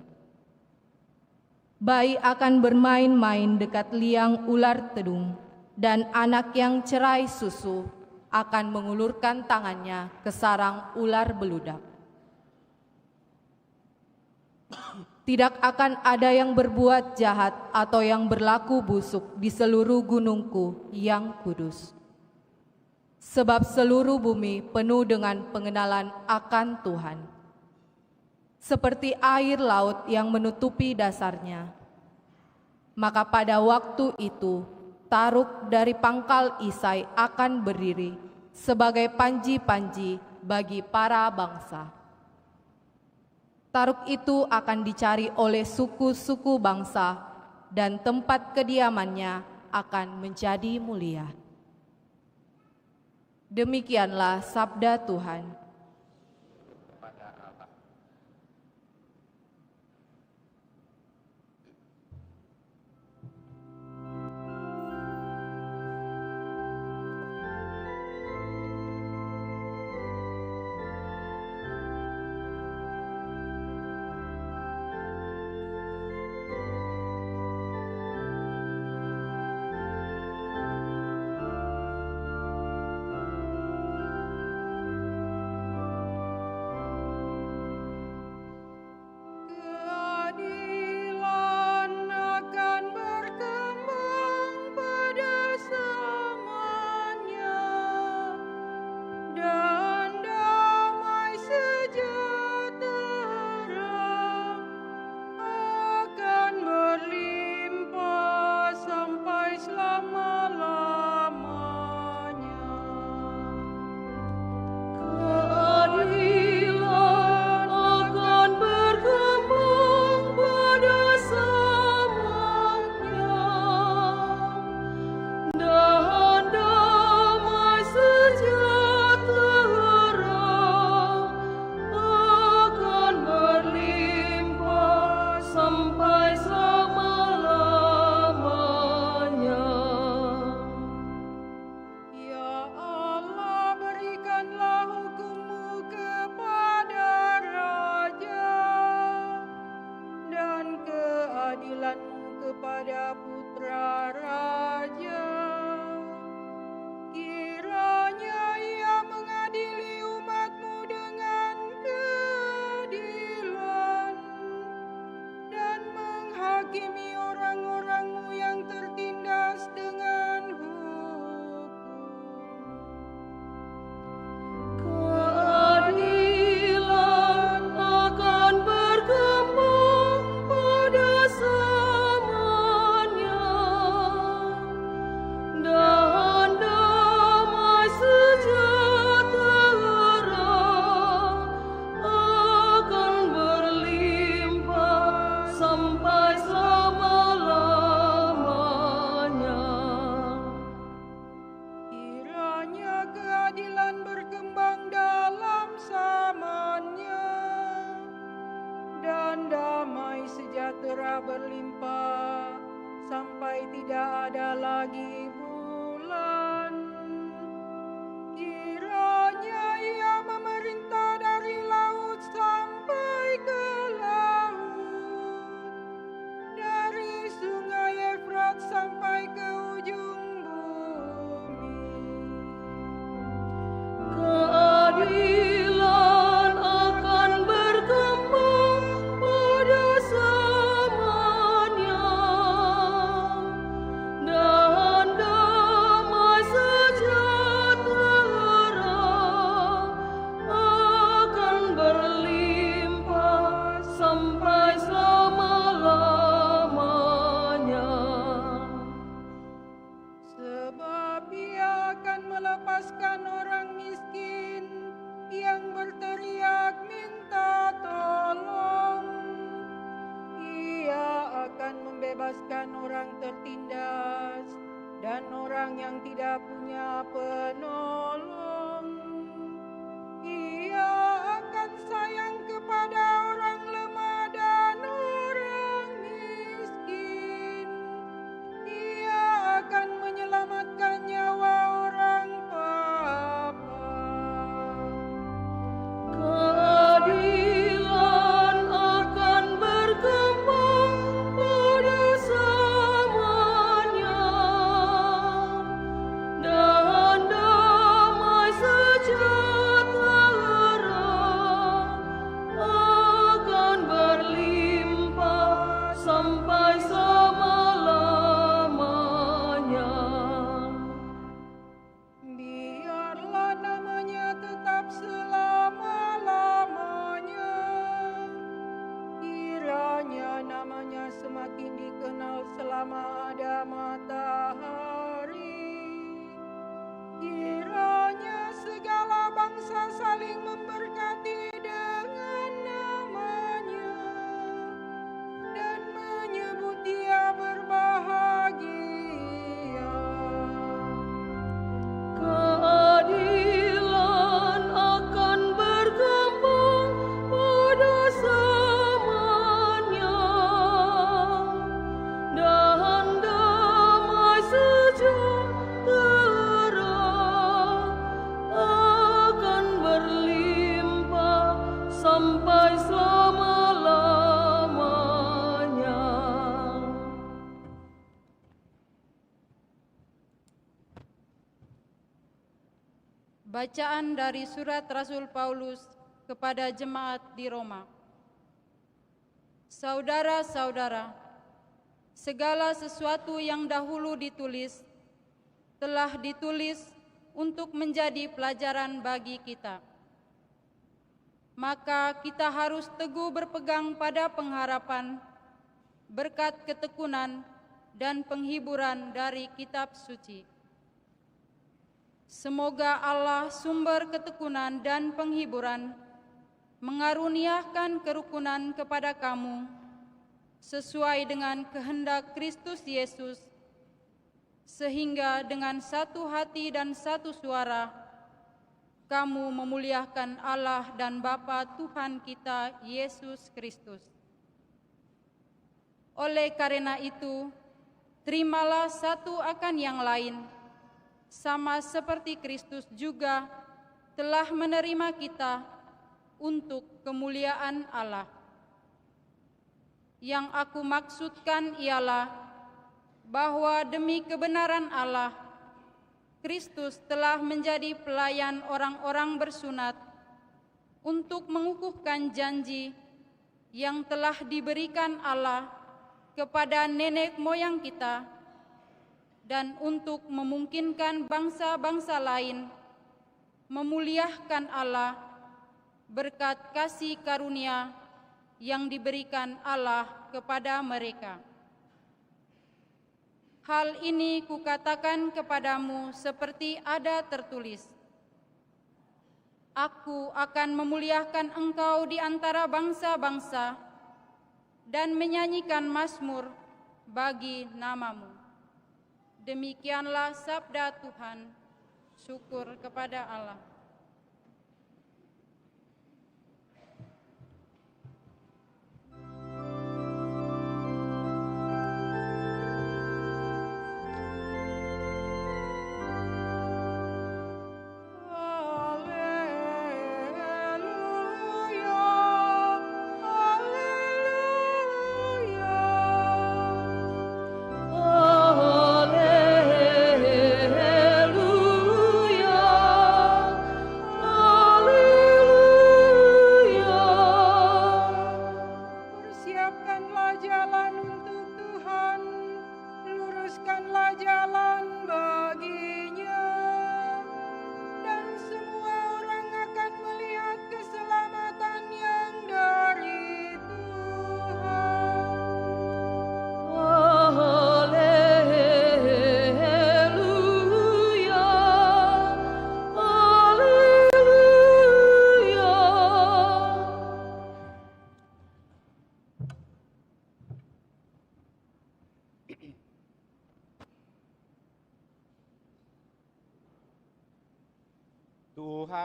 Speaker 6: Bayi akan bermain-main dekat liang ular tedung, dan anak yang cerai susu akan mengulurkan tangannya ke sarang ular beludak. Tidak akan ada yang berbuat jahat atau yang berlaku busuk di seluruh gunungku yang kudus. Sebab seluruh bumi penuh dengan pengenalan akan Tuhan. Seperti air laut yang menutupi dasarnya. Maka pada waktu itu, taruk dari pangkal Isai akan berdiri sebagai panji-panji bagi para bangsa. Taruk itu akan dicari oleh suku-suku bangsa, dan tempat kediamannya akan menjadi mulia. Demikianlah sabda Tuhan.
Speaker 7: bagi bulan. Kiranya ia memerintah dari laut sampai ke laut, dari sungai Efrat sampai ke ujung bumi.
Speaker 4: Keadilan akan berkembang pada zamannya, dan damai sejahtera akan berlimpah sampai selama-lamanya.
Speaker 7: Sebab ia akan melepaskan orang miskin yang berteriak minta tolong. Ia akan membebaskan orang tertindas dan orang yang tidak punya penolong. Ia akan sayang kepada orang lemah dan orang miskin. Ia akan menyelamatkan nyawa orang papa.
Speaker 4: Keadilan akan berkembang pada zamannya, dan damai sejahtera akan berlimpah sampai selama-lamanya.
Speaker 7: Biarlah namanya tetap selama-lamanya. Kiranya namanya semakin dikenal selama ada matahari. Kiranya segala bangsa saling memberkati dengan namanya dan menyebut dia berbahagia.
Speaker 4: Keadilan akan berkembang pada zamannya, dan damai sejahtera akan berlimpah sampai selama-lamanya.
Speaker 2: Bacaan dari surat Rasul Paulus kepada jemaat di Roma. Saudara-saudara, segala sesuatu yang dahulu ditulis telah ditulis untuk menjadi pelajaran bagi kita. Maka kita harus teguh berpegang pada pengharapan, berkat ketekunan dan penghiburan dari kitab suci. Semoga Allah sumber ketekunan dan penghiburan mengaruniakan kerukunan kepada kamu sesuai dengan kehendak Kristus Yesus, sehingga dengan satu hati dan satu suara kamu memuliakan Allah dan Bapa Tuhan kita Yesus Kristus. Oleh karena itu, terimalah satu akan yang lain, sama seperti Kristus juga telah menerima kita untuk kemuliaan Allah. Yang aku maksudkan ialah bahwa demi kebenaran Allah, Kristus telah menjadi pelayan orang-orang bersunat untuk mengukuhkan janji yang telah diberikan Allah kepada nenek moyang kita, dan untuk memungkinkan bangsa-bangsa lain memuliakan Allah berkat kasih karunia yang diberikan Allah kepada mereka. Hal ini kukatakan kepadamu seperti ada tertulis, Aku akan memuliakan engkau di antara bangsa-bangsa dan menyanyikan mazmur bagi namamu. Demikianlah sabda Tuhan. Syukur kepada Allah.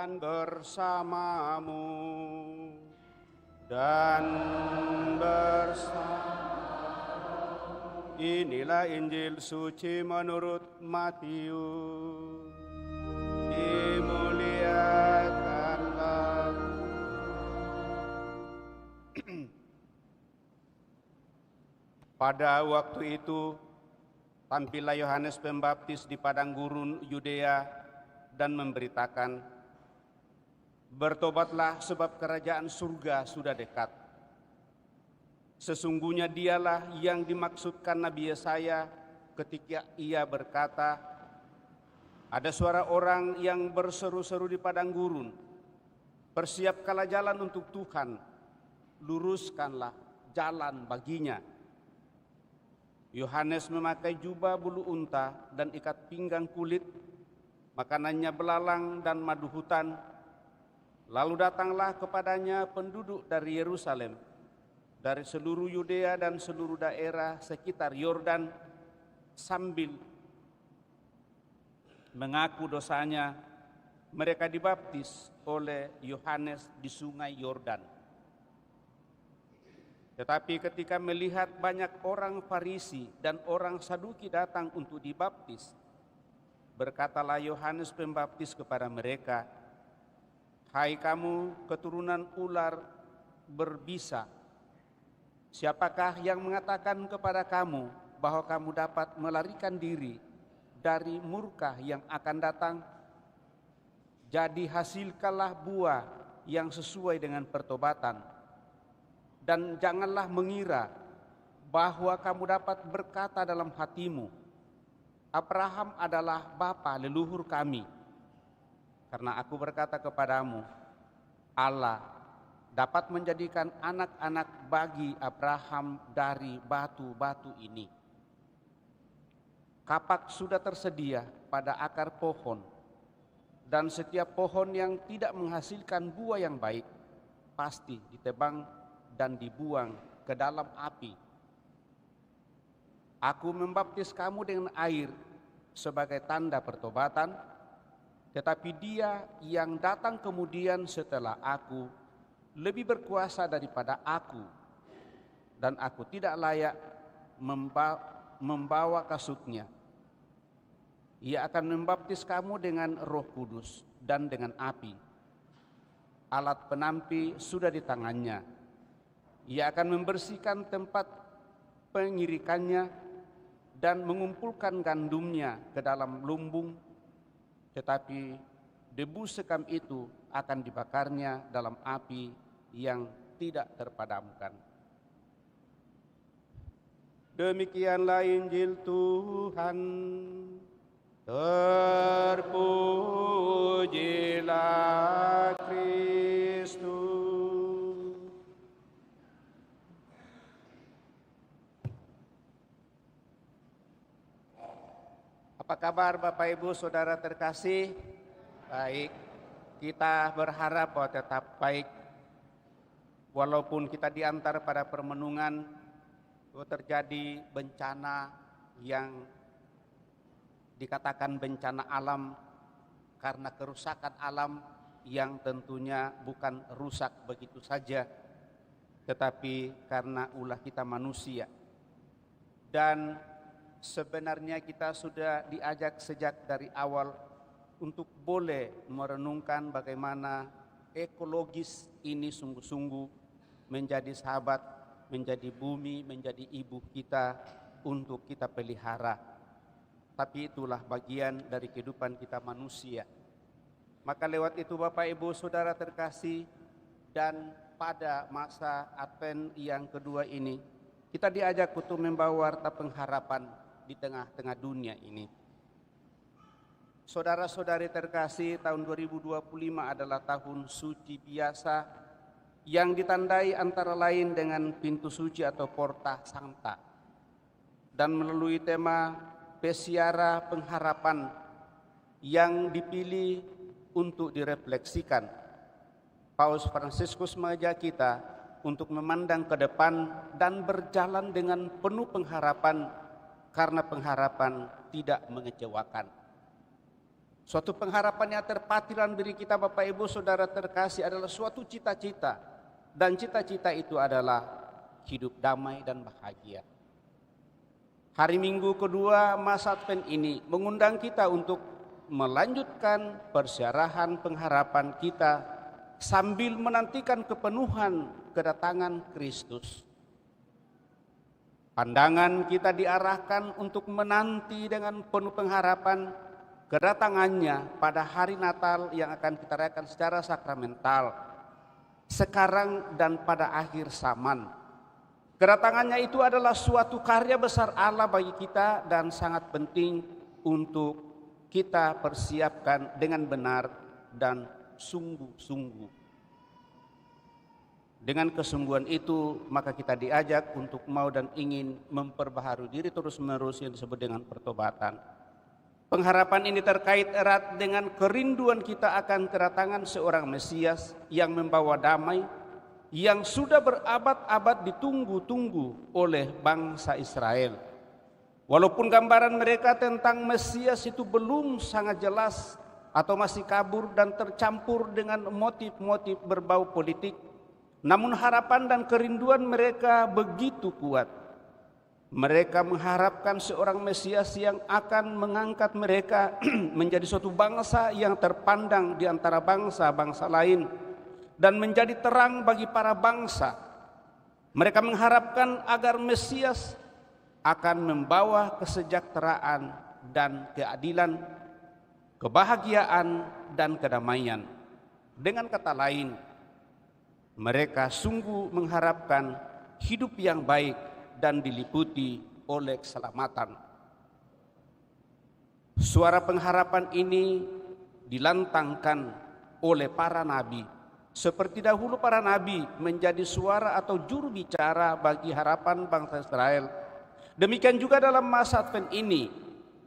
Speaker 5: dan bersamamu dan bersama. Inilah Injil suci menurut Matius. Dimuliakanlah. Pada waktu itu, tampillah Yohanes Pembaptis di padang gurun Yudea dan memberitakan, "Bertobatlah sebab kerajaan surga sudah dekat." Sesungguhnya dialah yang dimaksudkan Nabi Yesaya ketika ia berkata, "Ada suara orang yang berseru-seru di padang gurun, persiapkanlah jalan untuk Tuhan, luruskanlah jalan baginya." Yohanes memakai jubah bulu unta dan ikat pinggang kulit, makanannya belalang dan madu hutan. Lalu datanglah kepadanya penduduk dari Yerusalem, dari seluruh Yudea dan seluruh daerah sekitar Yordan, sambil mengaku dosanya. Mereka dibaptis oleh Yohanes di sungai Yordan. Tetapi ketika melihat banyak orang Farisi dan orang Saduki datang untuk dibaptis, berkatalah Yohanes Pembaptis kepada mereka, "Hai kamu keturunan ular berbisa, siapakah yang mengatakan kepada kamu bahwa kamu dapat melarikan diri dari murka yang akan datang? Jadi hasilkanlah buah yang sesuai dengan pertobatan. Dan janganlah mengira bahwa kamu dapat berkata dalam hatimu, Abraham adalah bapa leluhur kami. Karena aku berkata kepadamu, Allah dapat menjadikan anak-anak bagi Abraham dari batu-batu ini. Kapak sudah tersedia pada akar pohon, dan setiap pohon yang tidak menghasilkan buah yang baik pasti ditebang dan dibuang ke dalam api. Aku membaptis kamu dengan air sebagai tanda pertobatan, tetapi Dia yang datang kemudian setelah aku lebih berkuasa daripada aku, dan aku tidak layak membawa kasutnya. Ia akan membaptis kamu dengan Roh Kudus dan dengan api. Alat penampi sudah di tangannya. Ia akan membersihkan tempat pengirikannya dan mengumpulkan gandumnya ke dalam lumbung, tetapi debu sekam itu akan dibakarnya dalam api yang tidak terpadamkan." Demikianlah Injil Tuhan. Terpujilah Kristus. Apa kabar Bapak Ibu Saudara terkasih? Baik, kita berharap bahwa tetap baik. Walaupun kita diantar pada permenungan, terjadi bencana yang dikatakan bencana alam karena kerusakan alam yang tentunya bukan rusak begitu saja, tetapi karena ulah kita manusia. Dan sebenarnya kita sudah diajak sejak dari awal untuk boleh merenungkan bagaimana ekologis ini sungguh-sungguh menjadi sahabat, menjadi bumi, menjadi ibu kita untuk kita pelihara. Tapi itulah bagian dari kehidupan kita manusia. Maka lewat itu Bapak Ibu Saudara terkasih, dan pada masa Advent yang kedua ini, kita diajak untuk membawa warta pengharapan di tengah-tengah dunia ini. Saudara-saudari terkasih, tahun 2025 adalah tahun suci biasa yang ditandai antara lain dengan pintu suci atau Porta Sancta. Dan melalui tema Pesiara pengharapan yang dipilih untuk direfleksikan, Paus Fransiskus mengajak kita untuk memandang ke depan dan berjalan dengan penuh pengharapan, karena pengharapan tidak mengecewakan. Suatu pengharapan yang terpati dalam diri kita Bapak Ibu Saudara terkasih adalah suatu cita-cita. Dan cita-cita itu adalah hidup damai dan bahagia. Hari Minggu kedua masa Advent ini mengundang kita untuk melanjutkan persiarahan pengharapan kita sambil menantikan kepenuhan kedatangan Kristus. Pandangan kita diarahkan untuk menanti dengan penuh pengharapan kedatangannya pada hari Natal yang akan kita rayakan secara sakramental sekarang dan pada akhir zaman. Kedatangannya itu adalah suatu karya besar Allah bagi kita dan sangat penting untuk kita persiapkan dengan benar dan sungguh-sungguh. Dengan kesungguhan itu maka kita diajak untuk mau dan ingin memperbaharui diri terus-menerus yang disebut dengan pertobatan. Pengharapan ini terkait erat dengan kerinduan kita akan kedatangan seorang Mesias yang membawa damai, yang sudah berabad-abad ditunggu-tunggu oleh bangsa Israel. Walaupun gambaran mereka tentang Mesias itu belum sangat jelas atau masih kabur dan tercampur dengan motif-motif berbau politik, namun harapan dan kerinduan mereka begitu kuat. Mereka mengharapkan seorang Mesias yang akan mengangkat mereka menjadi suatu bangsa yang terpandang di antara bangsa-bangsa lain dan menjadi terang bagi para bangsa. Mereka mengharapkan agar Mesias akan membawa kesejahteraan dan keadilan, kebahagiaan dan kedamaian. Dengan kata lain, mereka sungguh mengharapkan hidup yang baik dan diliputi oleh keselamatan. Suara pengharapan ini dilantangkan oleh para nabi. Seperti dahulu para nabi menjadi suara atau juru bicara bagi harapan bangsa Israel. Demikian juga dalam masa Advent ini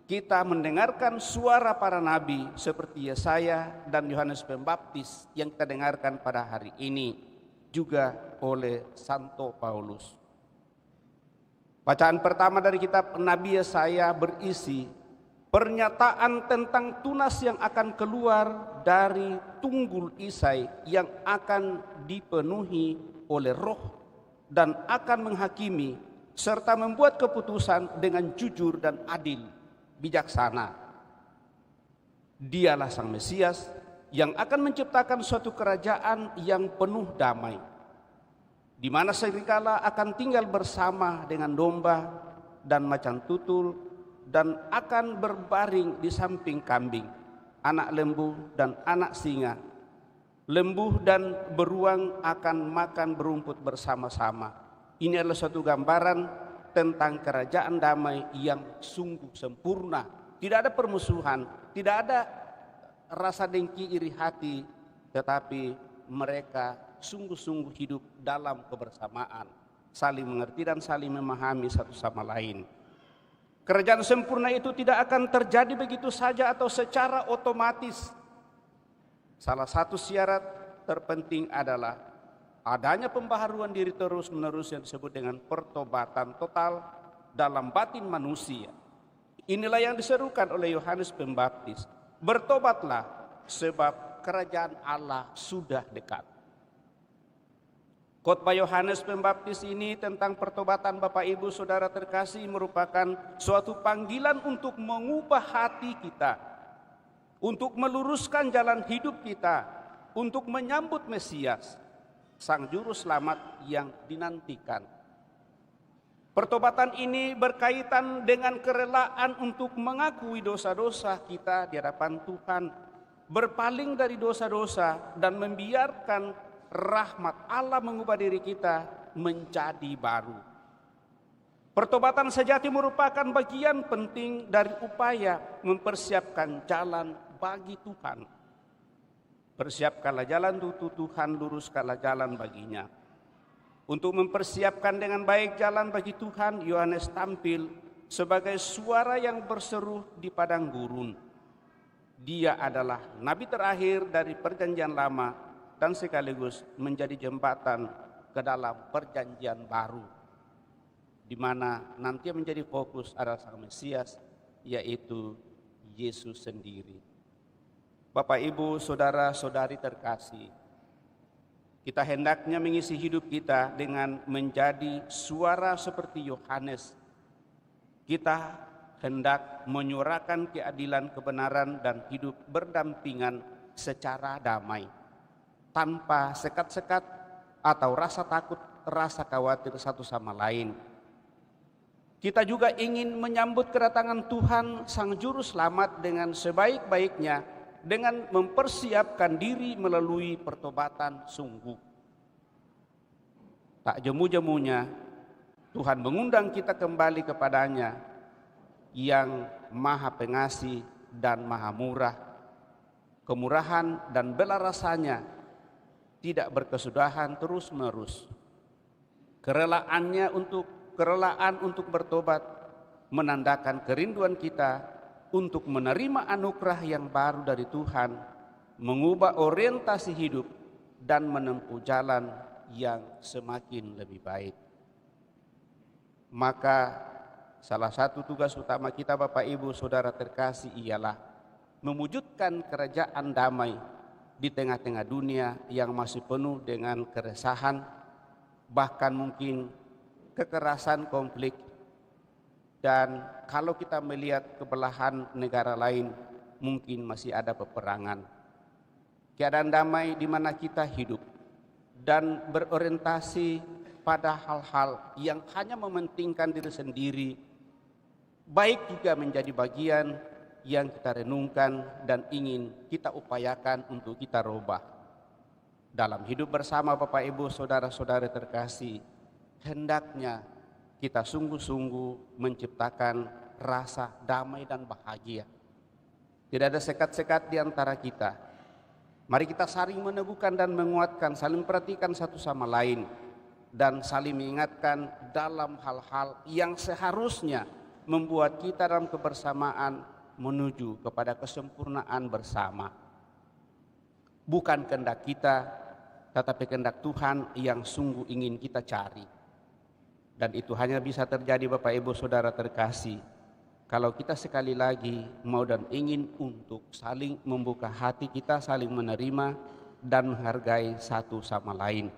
Speaker 5: kita mendengarkan suara para nabi seperti Yesaya dan Yohanes Pembaptis yang kita dengarkan pada hari ini juga oleh Santo Paulus. Bacaan pertama dari kitab Nabi Yesaya berisi pernyataan tentang tunas yang akan keluar dari tunggul Isai yang akan dipenuhi oleh Roh dan akan menghakimi serta membuat keputusan dengan jujur dan adil, bijaksana. Dialah Sang Mesias yang akan menciptakan suatu kerajaan yang penuh damai, di mana serigala akan tinggal bersama dengan domba dan macan tutul dan akan berbaring di samping kambing, anak lembu dan anak singa. Lembu dan beruang akan makan berumput bersama-sama. Ini adalah suatu gambaran tentang kerajaan damai yang sungguh sempurna. Tidak ada permusuhan, tidak ada rasa dengki iri hati, tetapi mereka sungguh-sungguh hidup dalam kebersamaan, saling mengerti dan saling memahami satu sama lain. Kerajaan sempurna itu tidak akan terjadi begitu saja atau secara otomatis. Salah satu syarat terpenting adalah adanya pembaharuan diri terus-menerus yang disebut dengan pertobatan total dalam batin manusia. Inilah yang diserukan oleh Yohanes Pembaptis. Bertobatlah sebab kerajaan Allah sudah dekat. Khotbah Yohanes Pembaptis ini tentang pertobatan Bapak Ibu Saudara terkasih merupakan suatu panggilan untuk mengubah hati kita, untuk meluruskan jalan hidup kita, untuk menyambut Mesias, Sang Juru Selamat yang dinantikan. Pertobatan ini berkaitan dengan kerelaan untuk mengakui dosa-dosa kita di hadapan Tuhan, berpaling dari dosa-dosa dan membiarkan rahmat Allah mengubah diri kita menjadi baru. Pertobatan sejati merupakan bagian penting dari upaya mempersiapkan jalan bagi Tuhan. Persiapkanlah jalan untuk Tuhan, luruskanlah jalan baginya. Untuk mempersiapkan dengan baik jalan bagi Tuhan, Yohanes tampil sebagai suara yang berseru di padang gurun. Dia adalah nabi terakhir dari Perjanjian Lama dan sekaligus menjadi jembatan ke dalam perjanjian baru, di mana nanti menjadi fokus adalah Sang Mesias, yaitu Yesus sendiri. Bapak, Ibu, saudara-saudari terkasih, kita hendaknya mengisi hidup kita dengan menjadi suara seperti Yohanes. Kita hendak menyuarakan keadilan, kebenaran, dan hidup berdampingan secara damai, tanpa sekat-sekat atau rasa takut, rasa khawatir satu sama lain. Kita juga ingin menyambut kedatangan Tuhan Sang Juru Selamat dengan sebaik-baiknya, dengan mempersiapkan diri melalui pertobatan sungguh. Tak jemu-jemunya Tuhan mengundang kita kembali kepadanya yang Maha Pengasih dan Maha Murah. Kemurahan dan bela rasanya tidak berkesudahan terus-menerus. Kerelaan untuk bertobat menandakan kerinduan kita untuk menerima anugerah yang baru dari Tuhan, mengubah orientasi hidup dan menempuh jalan yang semakin lebih baik. Maka salah satu tugas utama kita, Bapak, Ibu, saudara terkasih, ialah mewujudkan kerajaan damai di tengah-tengah dunia yang masih penuh dengan keresahan, bahkan mungkin kekerasan, konflik. Dan kalau kita melihat kebelahan negara lain, mungkin masih ada peperangan. Keadaan damai di mana kita hidup dan berorientasi pada hal-hal yang hanya mementingkan diri sendiri, baik juga menjadi bagian yang kita renungkan dan ingin kita upayakan untuk kita rubah. Dalam hidup bersama, Bapak, Ibu, saudara-saudari terkasih, hendaknya kita sungguh-sungguh menciptakan rasa damai dan bahagia. Tidak ada sekat-sekat di antara kita. Mari kita saling meneguhkan dan menguatkan, saling perhatikan satu sama lain, dan saling mengingatkan dalam hal-hal yang seharusnya membuat kita dalam kebersamaan menuju kepada kesempurnaan bersama. Bukan kehendak kita, tetapi kehendak Tuhan yang sungguh ingin kita cari. Dan itu hanya bisa terjadi, Bapak, Ibu, saudara terkasih, kalau kita sekali lagi mau dan ingin untuk saling membuka hati kita, saling menerima dan menghargai satu sama lain.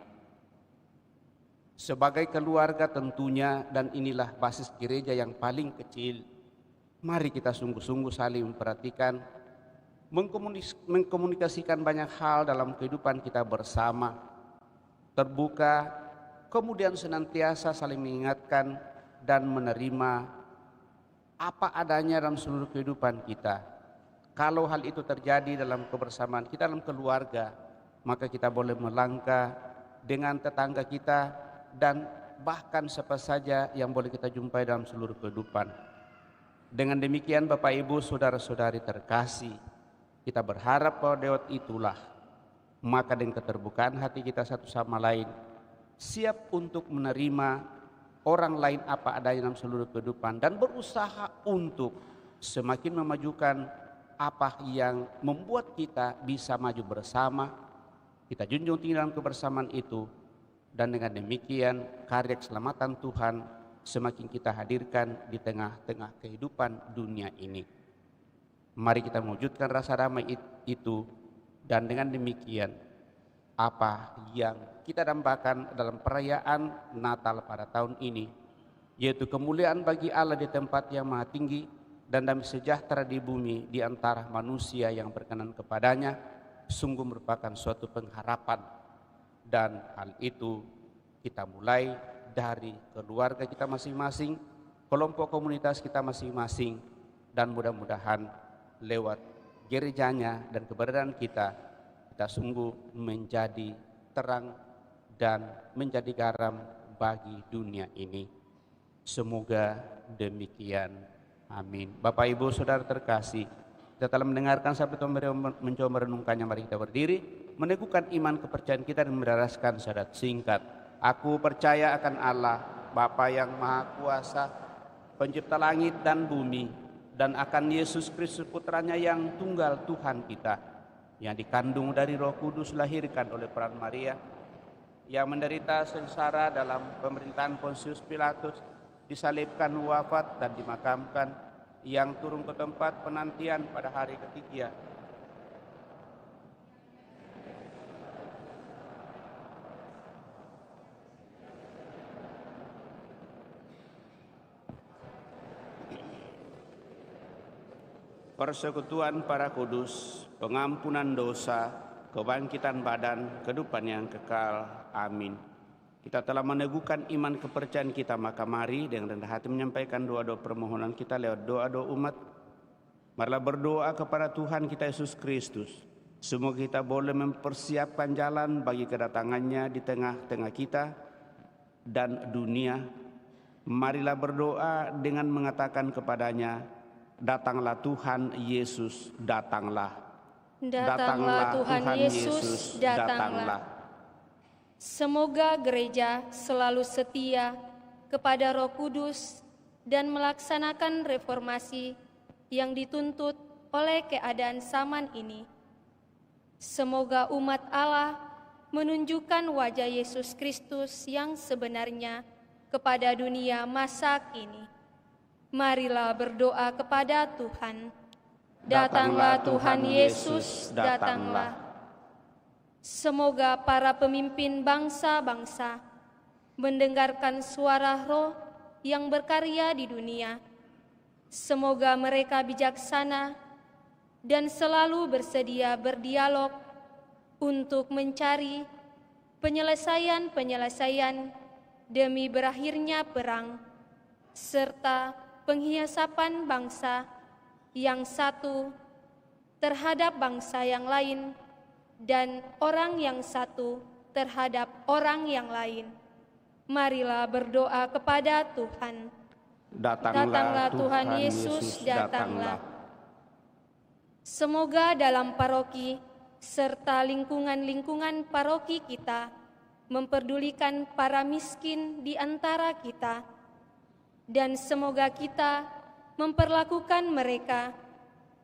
Speaker 5: Sebagai keluarga tentunya, dan inilah basis gereja yang paling kecil, mari kita sungguh-sungguh saling memperhatikan, mengkomunikasikan banyak hal dalam kehidupan kita bersama, terbuka, kemudian senantiasa saling mengingatkan dan menerima apa adanya dalam seluruh kehidupan kita. Kalau hal itu terjadi dalam kebersamaan kita dalam keluarga, maka kita boleh melangkah dengan tetangga kita dan bahkan siapa saja yang boleh kita jumpai dalam seluruh kehidupan. Dengan demikian, Bapak, Ibu, saudara-saudari terkasih, kita berharap bahwa lewat itulah, maka dengan keterbukaan hati kita satu sama lain, siap untuk menerima orang lain apa adanya dalam seluruh kehidupan dan berusaha untuk semakin memajukan apa yang membuat kita bisa maju bersama. Kita junjung tinggi dalam kebersamaan itu, dan dengan demikian karya keselamatan Tuhan semakin kita hadirkan di tengah-tengah kehidupan dunia ini. Mari kita mewujudkan rasa damai itu, dan dengan demikian apa yang kita dambakan dalam perayaan Natal pada tahun ini, yaitu kemuliaan bagi Allah di tempat yang maha tinggi dan damai sejahtera di bumi di antara manusia yang berkenan kepadanya, sungguh merupakan suatu pengharapan. Dan hal itu kita mulai dari keluarga kita masing-masing, kelompok komunitas kita masing-masing, dan mudah-mudahan lewat gerejanya dan keberadaan kita sungguh menjadi terang dan menjadi garam bagi dunia ini. Semoga demikian. Amin. Bapak, Ibu, saudara terkasih, kita telah mendengarkan sabda Tuhan, mencoba merenungkannya. Mari kita berdiri, meneguhkan iman kepercayaan kita dan mendaraskan syahadat singkat. Aku percaya akan Allah, Bapa yang Maha Kuasa, Pencipta langit dan bumi, dan akan Yesus Kristus Putranya yang tunggal Tuhan kita, yang dikandung dari Roh Kudus, lahirkan oleh peran Maria, yang menderita sengsara dalam pemerintahan Pontius Pilatus, disalibkan, wafat dan dimakamkan, yang turun ke tempat penantian pada hari ketiga, persekutuan para kudus, pengampunan dosa, kebangkitan badan, kehidupan yang kekal. Amin. Kita telah meneguhkan iman kepercayaan kita, maka mari dengan rendah hati menyampaikan doa-doa permohonan kita lewat doa-doa umat. Marilah berdoa kepada Tuhan kita Yesus Kristus. Semoga kita boleh mempersiapkan jalan bagi kedatangannya di tengah-tengah kita dan dunia. Marilah berdoa dengan mengatakan kepadanya, datanglah Tuhan Yesus, datanglah.
Speaker 8: Datanglah Tuhan Yesus, datanglah. Semoga gereja selalu setia kepada Roh Kudus dan melaksanakan reformasi yang dituntut oleh keadaan zaman ini. Semoga umat Allah menunjukkan wajah Yesus Kristus yang sebenarnya kepada dunia masa kini. Marilah berdoa kepada Tuhan. Datanglah Tuhan Yesus, datanglah. Semoga para pemimpin bangsa-bangsa mendengarkan suara Roh yang berkarya di dunia. Semoga mereka bijaksana dan selalu bersedia berdialog untuk mencari penyelesaian-penyelesaian demi berakhirnya perang, serta penghiasapan bangsa yang satu terhadap bangsa yang lain dan orang yang satu terhadap orang yang lain. Marilah berdoa kepada Tuhan. Datanglah Tuhan Yesus, datanglah. Semoga dalam paroki serta lingkungan-lingkungan paroki kita memperdulikan para miskin di antara kita, dan semoga kita memperlakukan mereka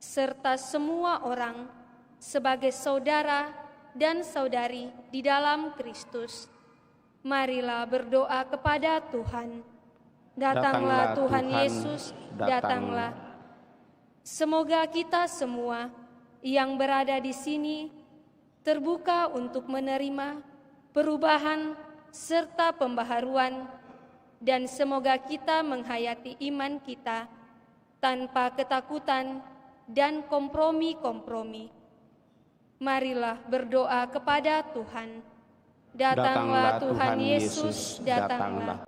Speaker 8: serta semua orang sebagai saudara dan saudari di dalam Kristus. Marilah berdoa kepada Tuhan. Datanglah Tuhan Yesus, datanglah. Semoga kita semua yang berada di sini terbuka untuk menerima perubahan serta pembaharuan, dan semoga kita menghayati iman kita tanpa ketakutan dan kompromi-kompromi. Marilah berdoa kepada Tuhan. Datanglah Tuhan Yesus, datanglah.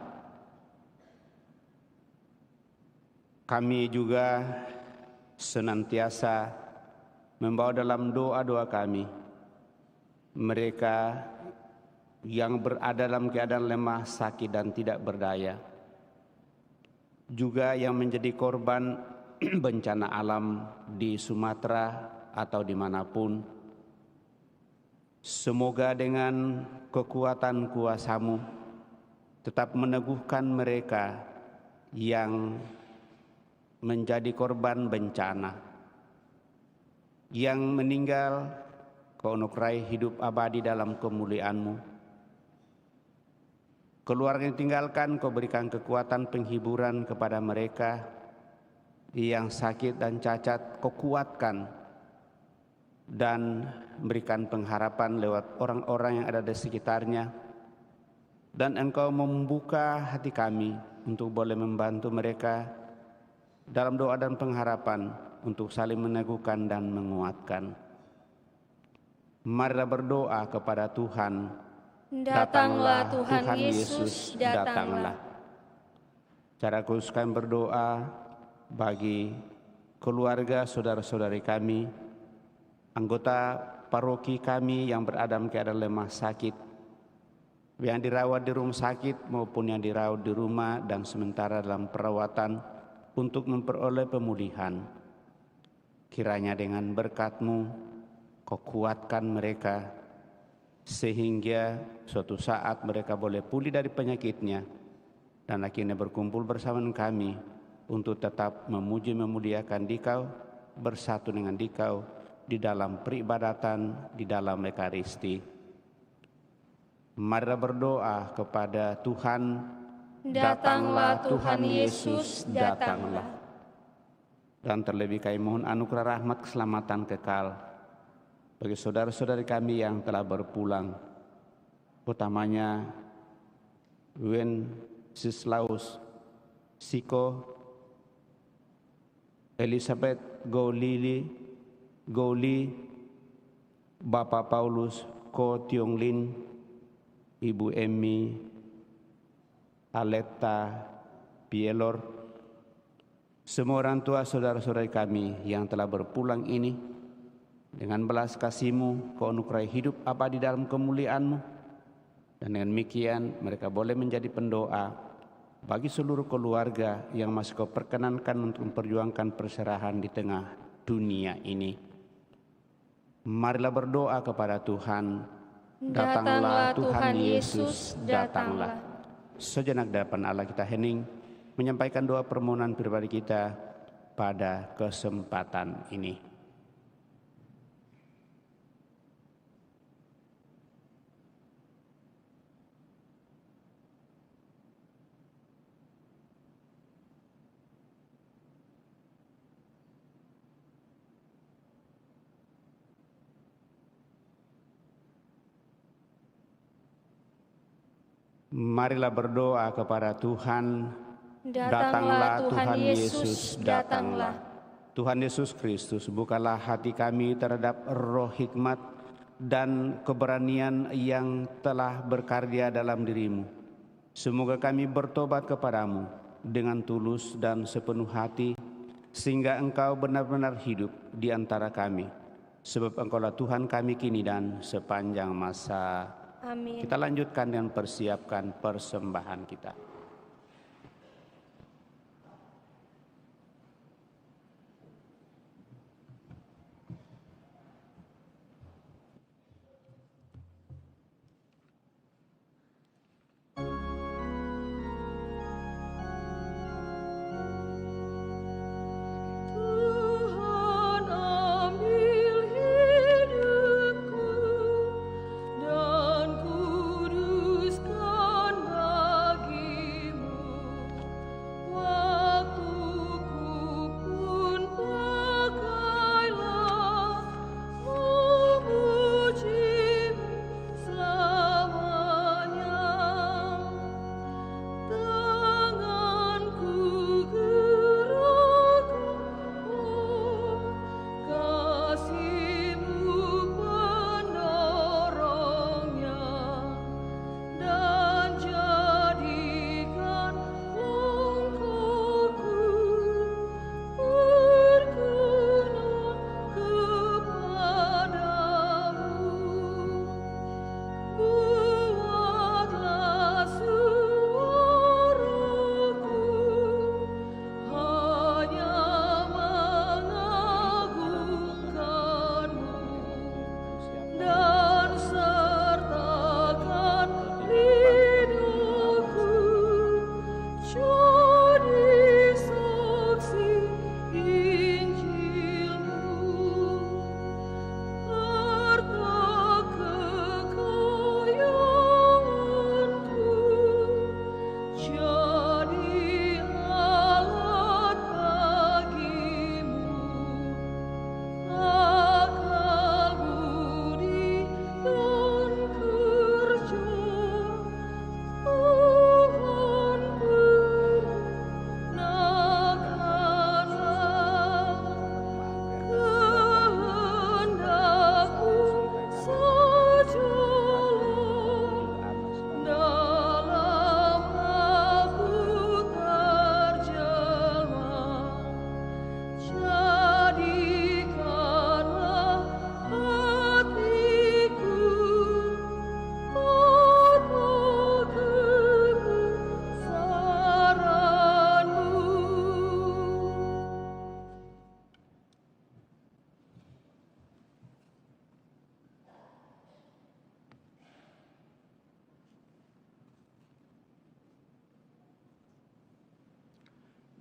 Speaker 5: Kami juga senantiasa membawa dalam doa-doa kami mereka yang berada dalam keadaan lemah, sakit, dan tidak berdaya, juga yang menjadi korban bencana alam di Sumatera atau dimanapun. Semoga dengan kekuatan kuasa-Mu tetap meneguhkan mereka yang menjadi korban bencana, yang meninggal, Kau anugerai hidup abadi dalam kemuliaan-Mu. Keluarga yang tinggalkan, Kau berikan kekuatan penghiburan kepada mereka. Yang sakit dan cacat, Kau kuatkan dan berikan pengharapan lewat orang-orang yang ada di sekitarnya. Dan Engkau membuka hati kami untuk boleh membantu mereka dalam doa dan pengharapan untuk saling meneguhkan dan menguatkan. Marilah berdoa kepada Tuhan.
Speaker 8: Datanglah Tuhan Yesus, datanglah.
Speaker 5: Cara khusus kami berdoa bagi keluarga saudara-saudari kami, anggota paroki kami yang berada dalam keadaan lemah sakit, yang dirawat di rumah sakit maupun yang dirawat di rumah dan sementara dalam perawatan untuk memperoleh pemulihan. Kiranya dengan berkat-Mu Kau kuatkan mereka sehingga suatu saat mereka boleh pulih dari penyakitnya dan akhirnya berkumpul bersama kami untuk tetap memuji memuliakan Dikau, bersatu dengan Dikau di dalam peribadatan, di dalam Ekaristi. Marilah berdoa kepada Tuhan.
Speaker 8: Datanglah Tuhan Yesus, datanglah.
Speaker 5: Dan terlebih kami mohon anugerah rahmat keselamatan kekal bagi saudara-saudari kami yang telah berpulang, utamanya Wenceslaus Siko, Elizabeth Goli, Bapak Paulus Ko Tiong Lin, Ibu Emmy Aletta Pielor, semua orang tua saudara-saudari kami yang telah berpulang ini, dengan belas kasih-Mu Kau anugerai hidup abadi dalam kemuliaan-Mu, dan dengan demikian mereka boleh menjadi pendoa bagi seluruh keluarga yang masih Kau perkenankan untuk memperjuangkan perserahan di tengah dunia ini. Marilah berdoa kepada Tuhan. Datanglah Tuhan Yesus, datanglah. Sejenak di hadapan Allah kita hening menyampaikan doa permohonan pribadi kita pada kesempatan ini. Marilah berdoa kepada Tuhan.
Speaker 8: Datanglah Tuhan Yesus, datanglah.
Speaker 5: Tuhan Yesus Kristus, bukalah hati kami terhadap roh hikmat dan keberanian yang telah berkarya dalam diri-Mu. Semoga kami bertobat kepadamu dengan tulus dan sepenuh hati, sehingga Engkau benar-benar hidup di antara kami. Sebab Engkaulah Tuhan kami kini dan sepanjang masa.
Speaker 8: Amin.
Speaker 5: Kita lanjutkan dengan persiapkan persembahan kita.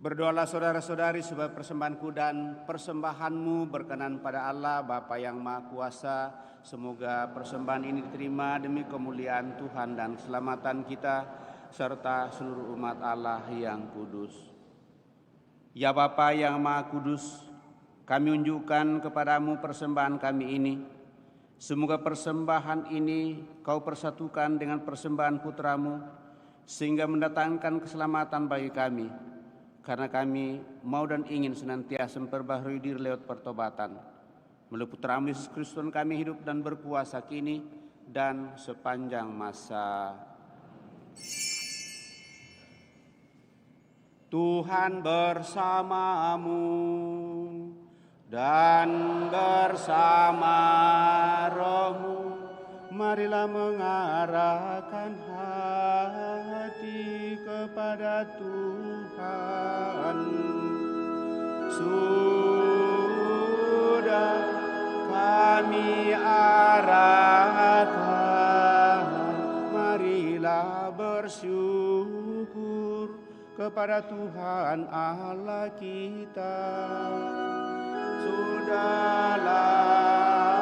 Speaker 5: Berdoalah saudara-saudari supaya persembahanku dan persembahanmu berkenan pada Allah Bapa yang Maha Kuasa. Semoga persembahan ini diterima demi kemuliaan Tuhan dan keselamatan kita serta seluruh umat Allah yang kudus. Ya Bapa yang Maha Kudus, kami unjukkan kepadamu persembahan kami ini. Semoga persembahan ini Kau persatukan dengan persembahan putramu, sehingga mendatangkan keselamatan bagi kami. karena kami mau dan ingin senantiasa memperbaharui diri lewat pertobatan. Melalui Putra-Mu Yesus Kristus kami hidup dan berkuasa kini dan sepanjang masa. Tuhan bersamamu dan bersama rohmu. Marilah mengarahkan hati kepada Tuhan. Sudah kami arahkan, marilah bersyukur kepada Tuhan Allah kita. Sudah layak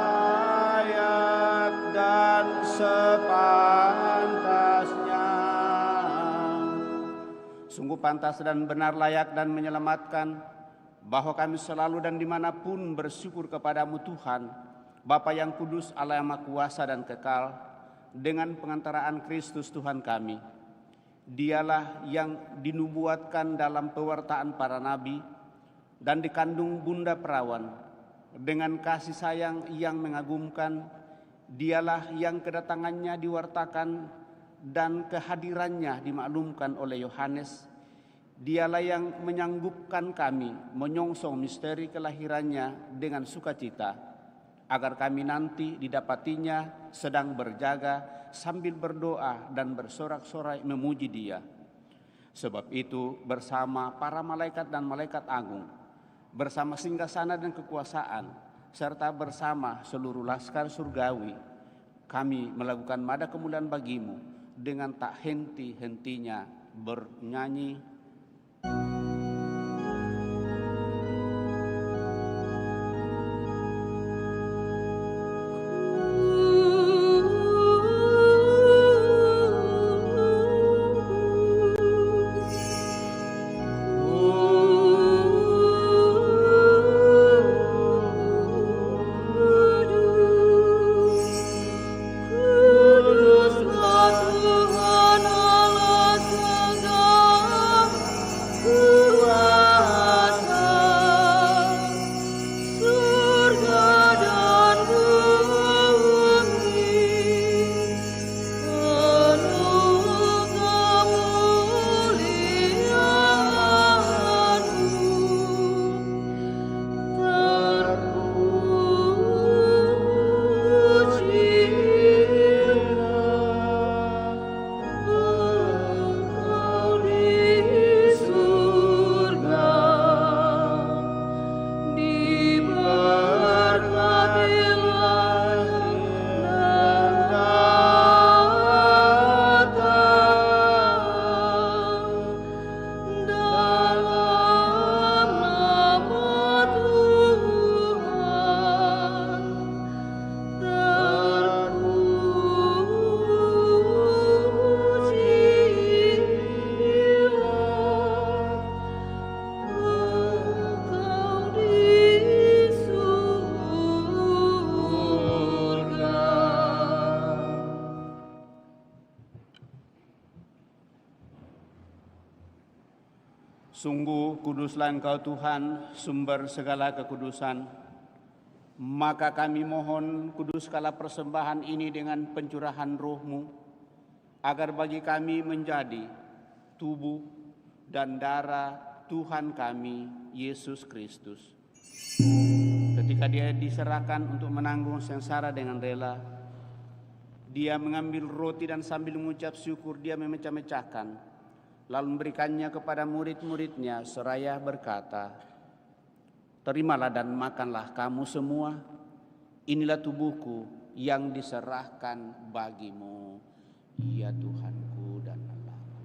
Speaker 5: dan sepantasnya. Sungguh pantas dan benar, layak dan menyelamatkan, bahwa kami selalu dan dimanapun bersyukur kepadamu Tuhan, Bapa yang kudus, Allah yang Maha Kuasa dan kekal, dengan pengantaraan Kristus Tuhan kami. Dialah yang dinubuatkan dalam pewartaan para nabi dan dikandung bunda perawan dengan kasih sayang yang mengagumkan. Dialah yang kedatangannya diwartakan dan kehadirannya dimaklumkan oleh Yohanes. Dialah yang menyanggupkan kami menyongsong misteri kelahirannya dengan sukacita, agar kami nanti didapatinya sedang berjaga sambil berdoa dan bersorak-sorai memuji Dia. Sebab itu bersama para malaikat dan malaikat agung, bersama singgasana dan kekuasaan, serta bersama seluruh laskar surgawi, kami melakukan mada kemuliaan bagimu dengan tak henti-hentinya bernyanyi. Sungguh kuduslah Engkau Tuhan, sumber segala kekudusan. Maka kami mohon kuduskanlah persembahan ini dengan pencurahan roh-Mu, agar bagi kami menjadi tubuh dan darah Tuhan kami, Yesus Kristus. Ketika Dia diserahkan untuk menanggung sengsara dengan rela, Dia mengambil roti dan sambil mengucap syukur Dia memecah-mecahkan, lalu memberikannya kepada murid-muridnya seraya berkata, "Terimalah dan makanlah kamu semua, inilah tubuhku yang diserahkan bagimu, ya Tuhanku dan Allahku."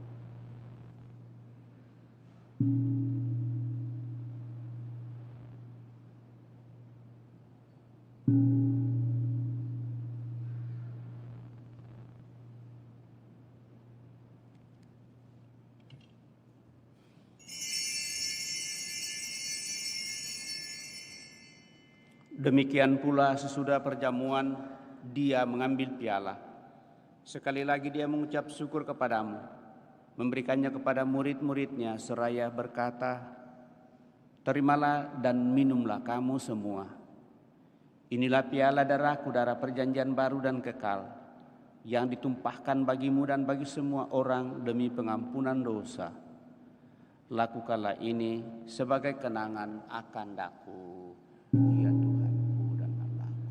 Speaker 5: Demikian pula sesudah perjamuan, Dia mengambil piala. Sekali lagi Dia mengucap syukur kepadamu, memberikannya kepada murid-muridnya seraya berkata, "Terimalah dan minumlah kamu semua. Inilah piala darahku, darah perjanjian baru dan kekal, yang ditumpahkan bagimu dan bagi semua orang demi pengampunan dosa. Lakukanlah ini sebagai kenangan akan daku." Ya Tuhanku dan Allahku.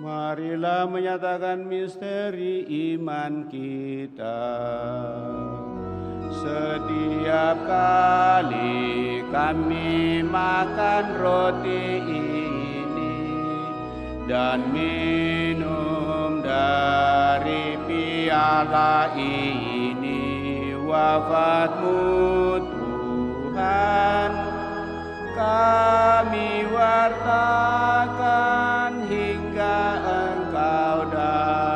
Speaker 5: Marilah menyatakan misteri iman kita. Setiap kali kami makan roti ini dan minum dari piala ini, wafat-Mu Tuhan kami wartakan hingga Engkau datang.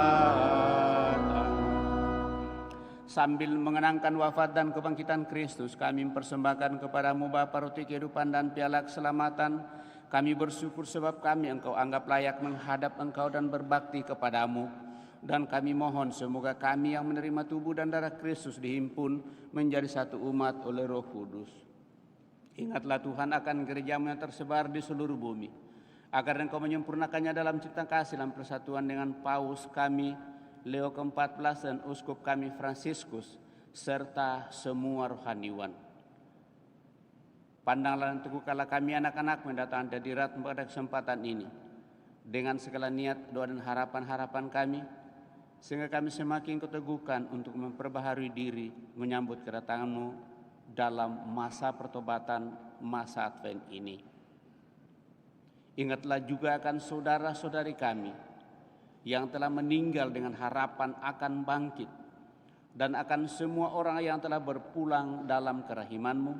Speaker 5: Sambil mengenangkan wafat dan kebangkitan Kristus, kami mempersembahkan kepada-Mu Bapa roti kehidupan dan piala keselamatan. Kami bersyukur sebab kami Engkau anggap layak menghadap Engkau dan berbakti kepada-Mu. Dan kami mohon semoga kami yang menerima tubuh dan darah Kristus dihimpun menjadi satu umat oleh Roh Kudus. Ingatlah Tuhan akan gereja-Mu yang tersebar di seluruh bumi, agar Engkau menyempurnakannya dalam cinta kasih dan persatuan dengan Paus kami Leo ke-14 dan Uskup kami Fransiskus, serta semua rohaniwan. Pandanglah dan teguhkanlah kami anak-anak mendatang hadirat pada kesempatan ini, dengan segala niat, doa dan harapan-harapan kami, sehingga kami semakin keteguhkan untuk memperbaharui diri menyambut kedatangan-Mu dalam masa pertobatan, masa Advent ini. Ingatlah juga akan saudara-saudari kami yang telah meninggal dengan harapan akan bangkit, dan akan semua orang yang telah berpulang dalam kerahiman-Mu,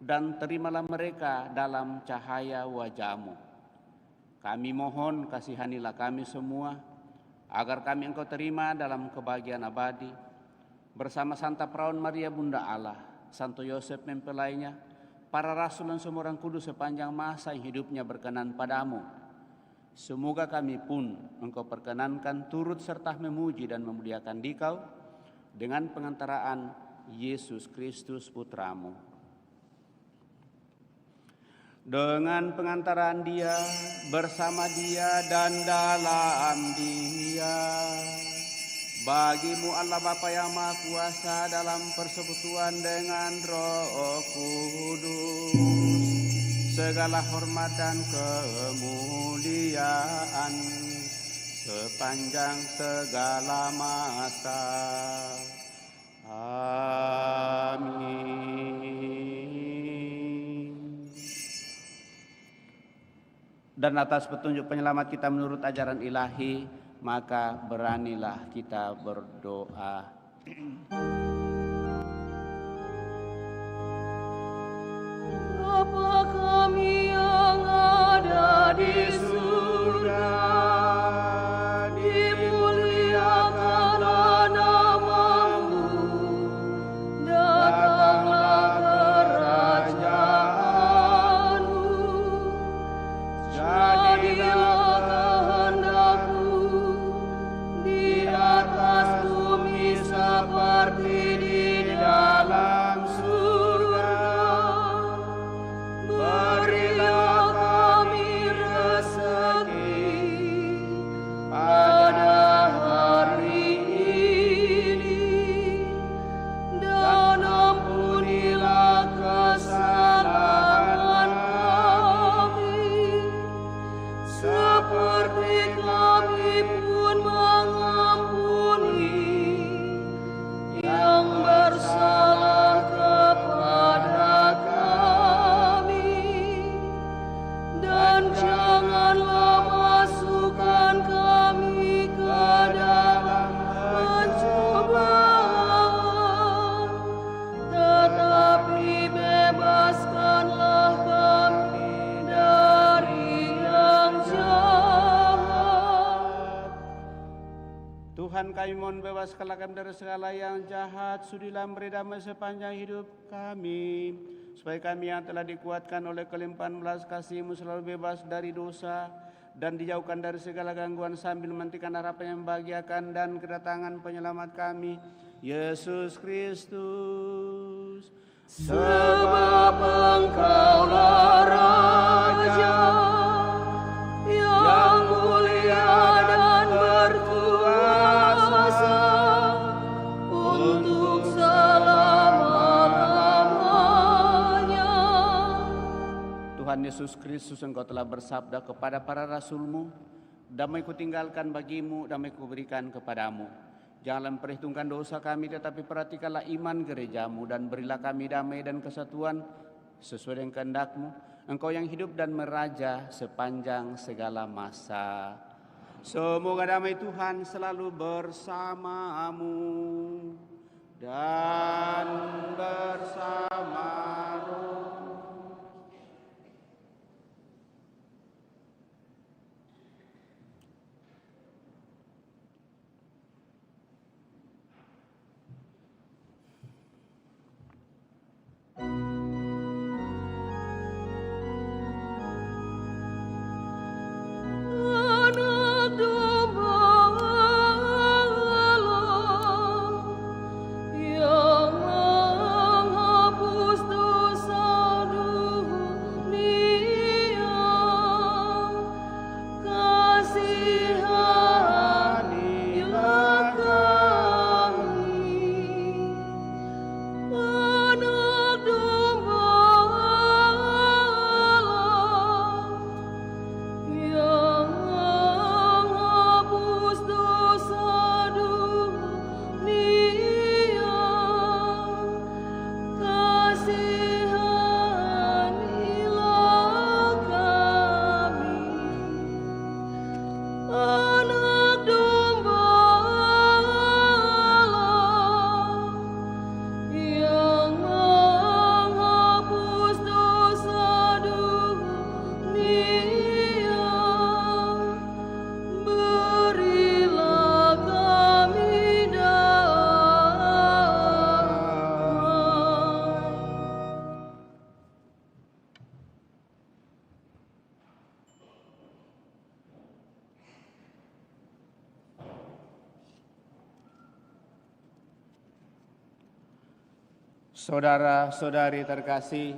Speaker 5: dan terimalah mereka dalam cahaya wajah-Mu. Kami mohon kasihanilah kami semua, agar kami Engkau terima dalam kebahagiaan abadi, bersama Santa Perawan Maria Bunda Allah, Santo Yosef mempelainya, para rasul dan semua orang kudus sepanjang masa hidupnya berkenan padamu. Semoga kami pun Engkau perkenankan turut serta memuji dan memuliakan Dikau dengan pengantaraan Yesus Kristus Putra-Mu. Dengan pengantaraan Dia, bersama Dia dan dalam Dia, bagi-Mu Allah Bapa yang Maha Kuasa dalam persekutuan dengan Roh Kudus, segala hormat dan kemuliaan sepanjang segala masa. Amin. Dan atas petunjuk penyelamat kita menurut ajaran ilahi, maka beranilah kita berdoa.
Speaker 4: Bapa kami yang ada di surga, dimuliakanlah nama-Mu, datanglah kerajaan-Mu, jadilah kehendak-Mu di atas bumi seperti di dalam surga. Berilah kami rezeki pada hari ini, dan ampunilah kesalahan kami, seperti kami pun mengampuni yang bersalah kepada kami, dan janganlah masukkan kami ke dalam pencobaan, tetapi bebaskanlah kami dari yang jahat.
Speaker 5: Tuhan, kami mohon bebaskanlah kami dari segala yang jahat, sudilah memberi damai sepanjang hidup kami, supaya kami yang telah dikuatkan oleh kelimpahan belas kasih-Mu selalu bebas dari dosa dan dijauhkan dari segala gangguan sambil mementingkan harapan yang membahagiakan dan kedatangan penyelamat kami, Yesus Kristus. Sebab Engkaulah Raja yang mulia dan berkuasa untuk selama-lamanya. Tuhan Yesus Kristus, Engkau telah bersabda kepada para rasul-Mu, damai kutinggalkan bagimu, damai kuberikan kepadamu. Janganlah memperhitungkan dosa kami, tetapi perhatikanlah iman gereja-Mu, dan berilah kami damai dan kesatuan sesuai dengan kehendak-Mu. Engkau yang hidup dan meraja sepanjang segala masa. Semoga damai Tuhan selalu bersamamu dan bersama roh. Saudara-saudari terkasih,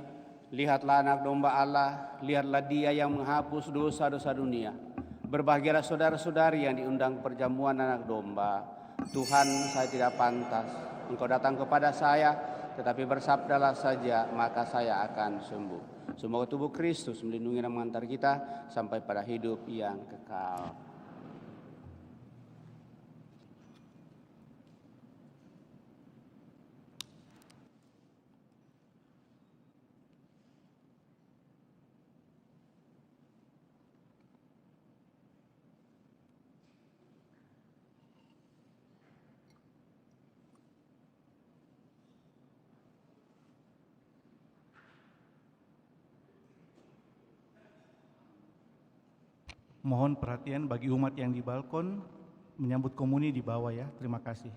Speaker 5: lihatlah anak domba Allah, lihatlah Dia yang menghapus dosa-dosa dunia. Berbahagialah saudara-saudari yang diundang perjamuan anak domba. Tuhan, saya tidak pantas Engkau datang kepada saya, tetapi bersabdalah saja, maka saya akan sembuh. Semoga tubuh Kristus melindungi dan mengantar kita sampai pada hidup yang kekal.
Speaker 9: Mohon perhatian bagi umat yang di balkon menyambut komuni di bawah ya. Terima kasih.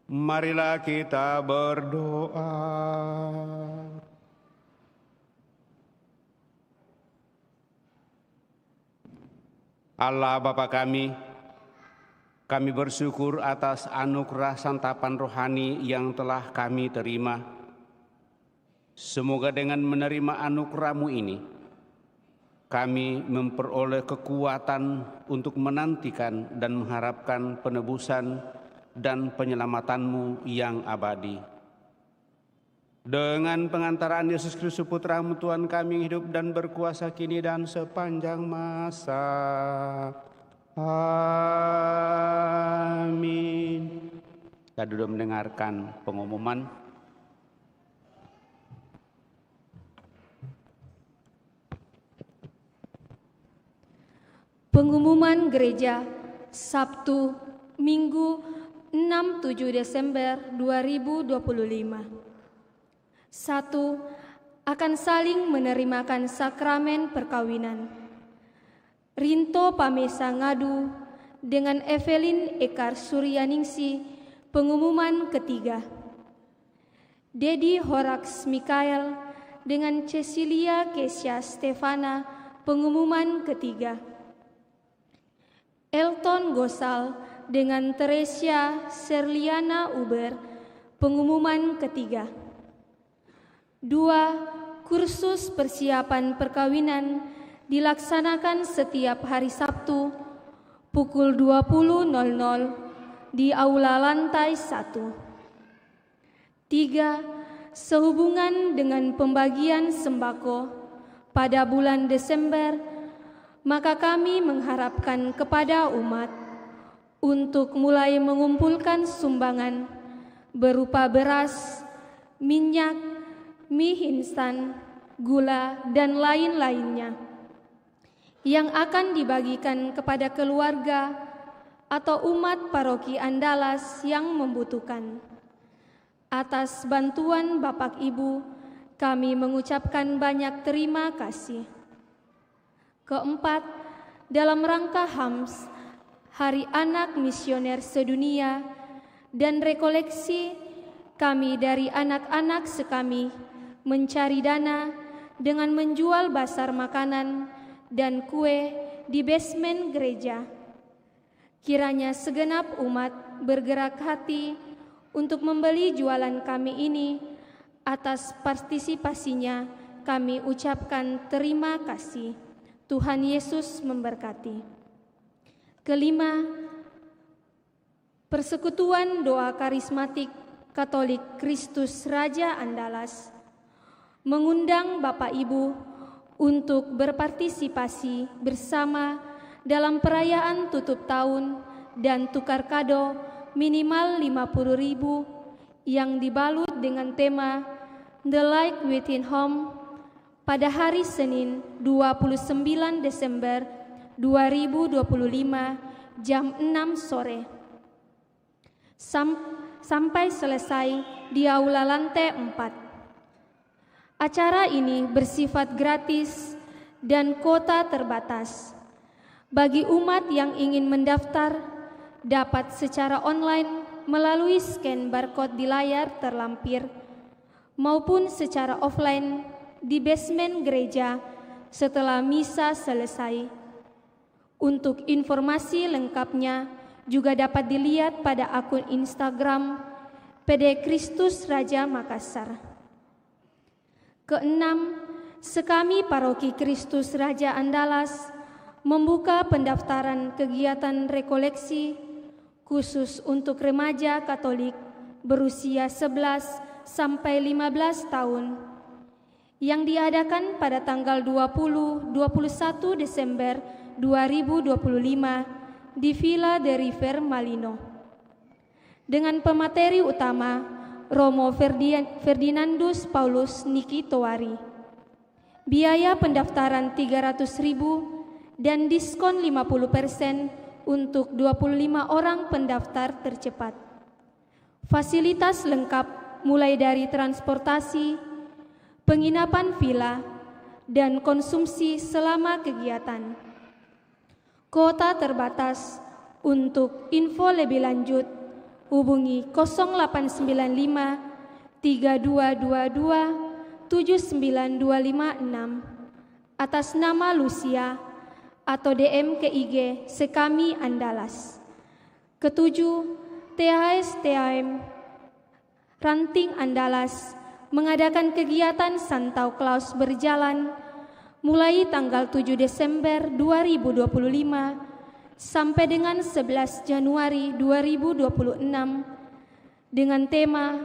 Speaker 5: Marilah kita berdoa. Allah Bapa kami bersyukur atas anugerah santapan rohani yang telah kami terima. Semoga dengan menerima anugerah-Mu ini, kami memperoleh kekuatan untuk menantikan dan mengharapkan penebusan dan penyelamatanmu yang abadi. Dengan pengantaraan Yesus Kristus Putra-Mu Tuhan kami hidup dan berkuasa kini dan sepanjang masa. Amin. Kita sudah mendengarkan pengumuman.
Speaker 8: Pengumuman gereja Sabtu, Minggu 6-7 Desember 2025. 1. Akan saling menerimakan sakramen perkawinan. Rinto Pamesa Ngadu dengan Evelyn Ekar Suryaningsi, pengumuman ketiga. Dedi Horax Mikael dengan Cecilia Kesia Stefana, pengumuman ketiga. Elton Gosal dengan Teresia Serliana Uber, pengumuman ketiga. 2. Kursus persiapan perkawinan dilaksanakan setiap hari Sabtu pukul 20.00 di aula lantai 1. 3. Sehubungan dengan pembagian sembako pada bulan Desember, maka kami mengharapkan kepada umat untuk mulai mengumpulkan sumbangan berupa beras, minyak, mie instan, gula, dan lain-lainnya yang akan dibagikan kepada keluarga atau umat paroki Andalas yang membutuhkan. Atas bantuan Bapak Ibu, kami mengucapkan banyak terima kasih. Keempat, dalam rangka HAMS, Hari Anak Misioner Sedunia, dan rekoleksi kami dari anak-anak sekami mencari dana dengan menjual basar makanan dan kue di basement gereja. Kiranya segenap umat bergerak hati untuk membeli jualan kami ini. Atas partisipasinya kami ucapkan terima kasih. Tuhan Yesus memberkati. Kelima, Persekutuan Doa Karismatik Katolik Kristus Raja Andalas mengundang Bapak Ibu untuk berpartisipasi bersama dalam perayaan tutup tahun dan tukar kado minimal 50.000 yang dibalut dengan tema The Light Within Home pada hari Senin 29 Desember 2025 jam 6 sore sampai selesai di aula lantai 4. Acara ini bersifat gratis dan kuota terbatas. Bagi umat yang ingin mendaftar, dapat secara online melalui scan barcode di layar terlampir maupun secara offline di basement gereja setelah misa selesai. Untuk informasi lengkapnya juga dapat dilihat pada akun Instagram PD Kristus Raja Makassar. Keenam, sekami Paroki Kristus Raja Andalas membuka pendaftaran kegiatan rekoleksi khusus untuk remaja Katolik berusia 11 sampai 15 tahun yang diadakan pada tanggal 20-21 Desember 2025 di Villa de River Malino. Dengan pemateri utama Romo Ferdinandus Paulus Niki Toari. Biaya pendaftaran 300.000 dan diskon 50% untuk 25 orang pendaftar tercepat. Fasilitas lengkap mulai dari transportasi, penginapan villa, dan konsumsi selama kegiatan. Kuota terbatas. Untuk info lebih lanjut, hubungi 0895 3222 79256 atas nama Lucia atau DM ke IG Sekami Andalas. Ketujuh, THS TAM Ranting Andalas mengadakan kegiatan Santau Claus berjalan mulai tanggal 7 Desember 2025 sampai dengan 11 Januari 2026 dengan tema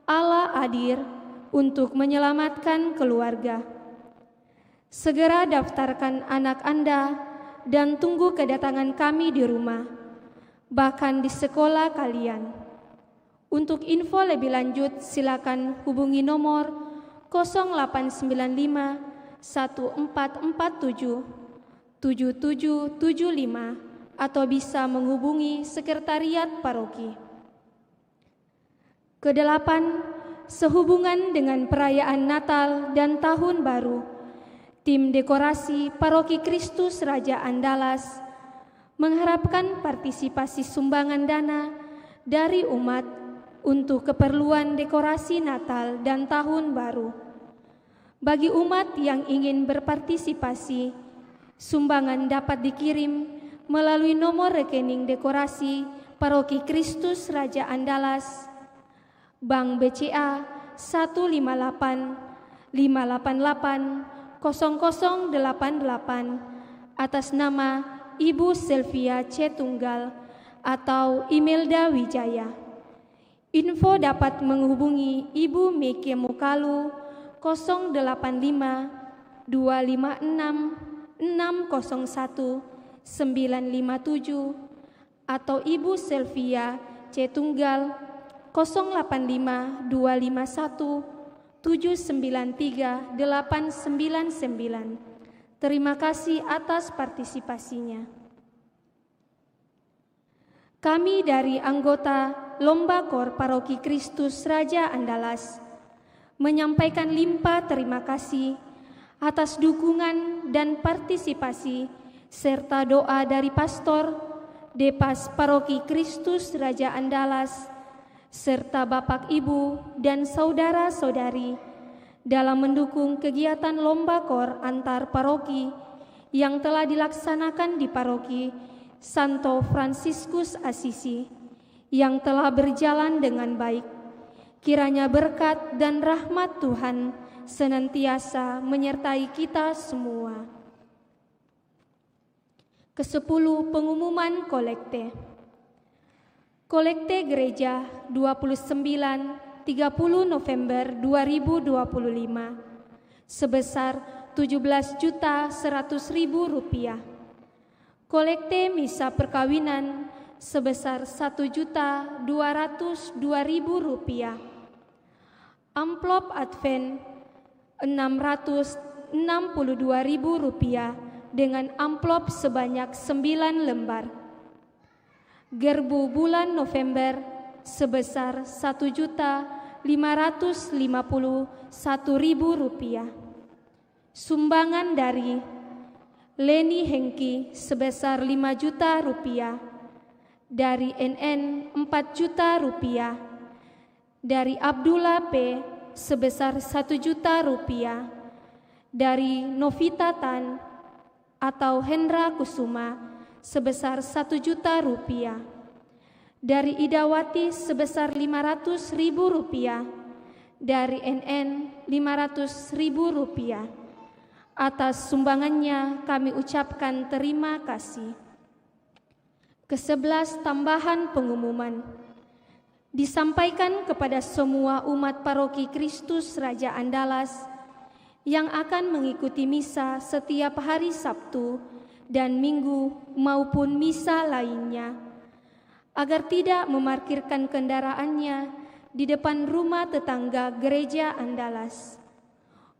Speaker 8: Allah Hadir untuk menyelamatkan keluarga. Segera daftarkan anak Anda dan tunggu kedatangan kami di rumah, bahkan di sekolah kalian. Untuk info lebih lanjut silakan hubungi nomor 0895 1447 7775 atau bisa menghubungi sekretariat paroki. Kedelapan, sehubungan dengan perayaan Natal dan Tahun Baru, tim dekorasi Paroki Kristus Raja Andalas mengharapkan partisipasi sumbangan dana dari umat untuk keperluan dekorasi Natal dan Tahun Baru. Bagi umat yang ingin berpartisipasi, sumbangan dapat dikirim melalui nomor rekening dekorasi Paroki Kristus Raja Andalas, Bank BCA 158 588 0088 atas nama Ibu Sylvia C. Tunggal atau Imelda Wijaya. Info dapat menghubungi Ibu Meke Mukalu 085 256 601 957 atau Ibu Sylvia C. Tunggal 085 251 793 899. Terima kasih atas partisipasinya. Kami dari anggota Lomba Kor Paroki Kristus Raja Andalas menyampaikan limpah terima kasih atas dukungan dan partisipasi serta doa dari Pastor Depas Paroki Kristus Raja Andalas serta Bapak, Ibu, dan saudara-saudari dalam mendukung kegiatan lomba kor antar paroki yang telah dilaksanakan di Paroki Santo Fransiskus Assisi yang telah berjalan dengan baik. Kiranya berkat dan rahmat Tuhan senantiasa menyertai kita semua. Ke-10 pengumuman kolekte. Kolekte Gereja 29-30 November 2025 sebesar Rp17.100.000. Kolekte misa perkawinan sebesar Rp1.202.000. Amplop Advent Rp662.000 dengan amplop sebanyak 9 lembar. Gerbu bulan November sebesar Rp1.551.000. Sumbangan dari Leni Hengki sebesar Rp5 juta, dari NN Rp4 juta, dari Abdullah P sebesar Rp1 juta, dari Novita Tan atau Hendra Kusuma sebesar Rp1 juta, dari Idawati sebesar Rp500.000, dari NN Rp500.000. Atas sumbangannya kami ucapkan terima kasih. Ke-11 tambahan pengumuman. Disampaikan kepada semua umat Paroki Kristus Raja Andalas yang akan mengikuti misa setiap hari Sabtu dan Minggu maupun misa lainnya, agar tidak memarkirkan kendaraannya di depan rumah tetangga Gereja Andalas.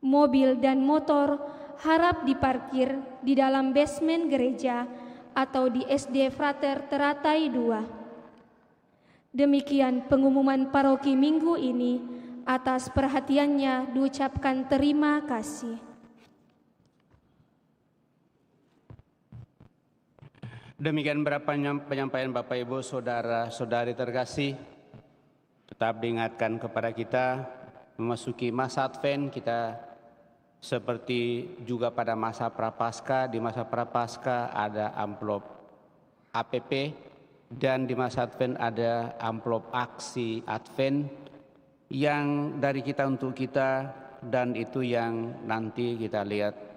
Speaker 8: Mobil dan motor harap diparkir di dalam basement gereja atau di SD Frater Teratai 2. Demikian pengumuman paroki minggu ini. Atas perhatiannya diucapkan terima kasih.
Speaker 5: Demikian beberapa penyampaian Bapak Ibu Saudara-saudari terkasih. Tetap diingatkan kepada kita memasuki masa Advent, kita seperti juga pada masa Prapaskah. Di masa Prapaskah ada amplop APP dan di masa Advent ada amplop aksi Advent yang dari kita untuk kita, dan itu yang nanti kita lihat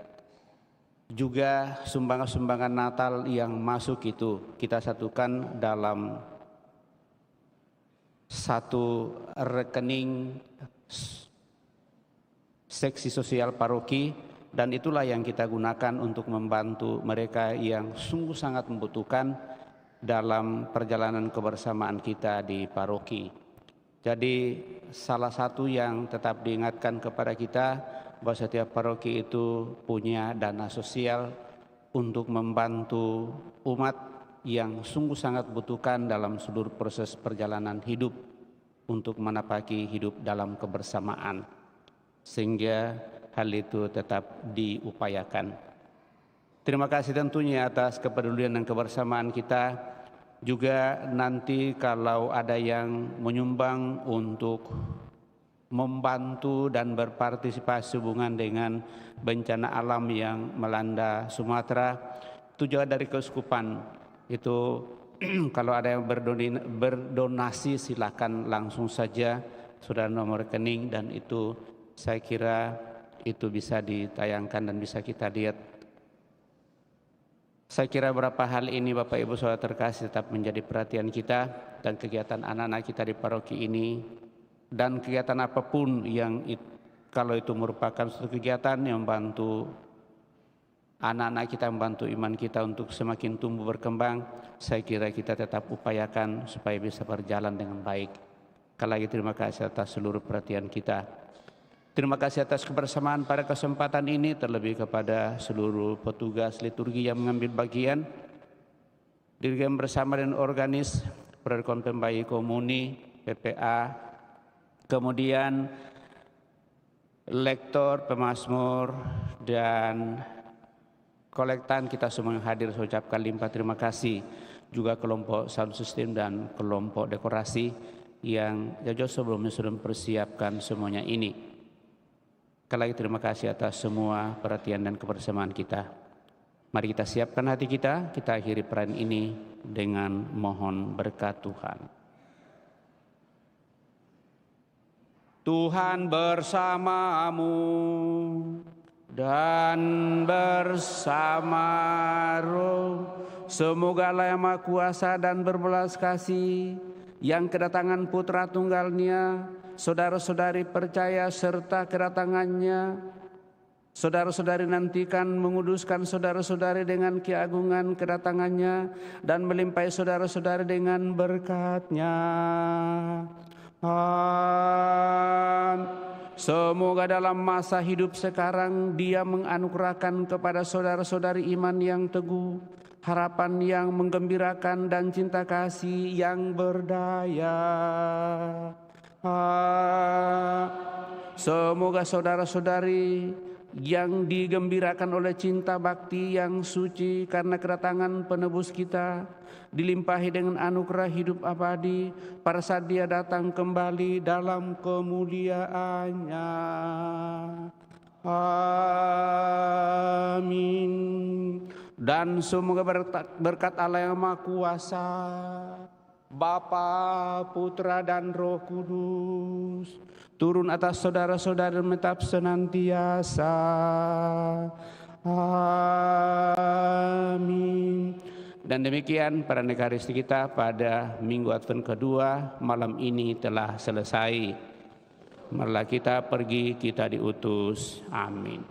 Speaker 5: juga sumbangan-sumbangan Natal yang masuk itu kita satukan dalam satu rekening seksi sosial paroki, dan itulah yang kita gunakan untuk membantu mereka yang sungguh sangat membutuhkan dalam perjalanan kebersamaan kita di paroki. Jadi salah satu yang tetap diingatkan kepada kita bahwa setiap paroki itu punya dana sosial untuk membantu umat yang sungguh sangat butuhkan dalam seluruh proses perjalanan hidup untuk menapaki hidup dalam kebersamaan, sehingga hal itu tetap diupayakan. Terima kasih tentunya atas kepedulian dan kebersamaan kita. Juga nanti kalau ada yang menyumbang untuk membantu dan berpartisipasi hubungan dengan bencana alam yang melanda Sumatera, itu juga dari keuskupan itu kalau ada yang berdonasi silakan langsung saja, sudah nomor rekening, dan itu saya kira itu bisa ditayangkan dan bisa kita lihat. Saya kira beberapa hal ini Bapak Ibu Saudara terkasih tetap menjadi perhatian kita, dan kegiatan anak-anak kita di paroki ini dan kegiatan apapun yang kalau itu merupakan suatu kegiatan yang membantu anak-anak kita, membantu iman kita untuk semakin tumbuh berkembang, saya kira kita tetap upayakan supaya bisa berjalan dengan baik. Sekali lagi terima kasih atas seluruh perhatian kita. Terima kasih atas kebersamaan pada kesempatan ini, terlebih kepada seluruh petugas liturgi yang mengambil bagian, dirigem bersama dengan organis, Perikon Pembayi Komuni, PPA, kemudian lektor, pemazmur, dan kolektan kita semua yang hadir, saya ucapkan limpah terima kasih. Juga kelompok sound system dan kelompok dekorasi yang jauh sebelumnya sudah mempersiapkan semuanya ini. Sekali lagi terima kasih atas semua perhatian dan kebersamaan kita. Mari kita siapkan hati kita akhiri peran ini dengan mohon berkat Tuhan. Tuhan bersamamu dan bersama roh. Semoga Allah yang Maha Kuasa dan berbelas kasih yang kedatangan Putra Tunggalnya, saudara-saudari percaya serta kedatangannya, saudara-saudari nantikan menguduskan saudara-saudari dengan keagungan kedatangannya dan melimpahi saudara-saudari dengan berkat-Nya. Semoga dalam masa hidup sekarang Dia menganugerahkan kepada saudara-saudari iman yang teguh, harapan yang menggembirakan, dan cinta kasih yang berdaya. Semoga saudara-saudari yang digembirakan oleh cinta bakti yang suci karena kedatangan penebus kita dilimpahi dengan anugerah hidup abadi pada saat Dia datang kembali dalam kemuliaan-Nya. Amin. Dan semoga berkat Allah yang Maha Kuasa, Bapa, Putra, dan Roh Kudus turun atas saudara-saudara menetap senantiasa. Amin. Dan demikian para Ekaristi kita pada Minggu Advent kedua malam ini telah selesai. Marilah kita pergi, kita diutus. Amin.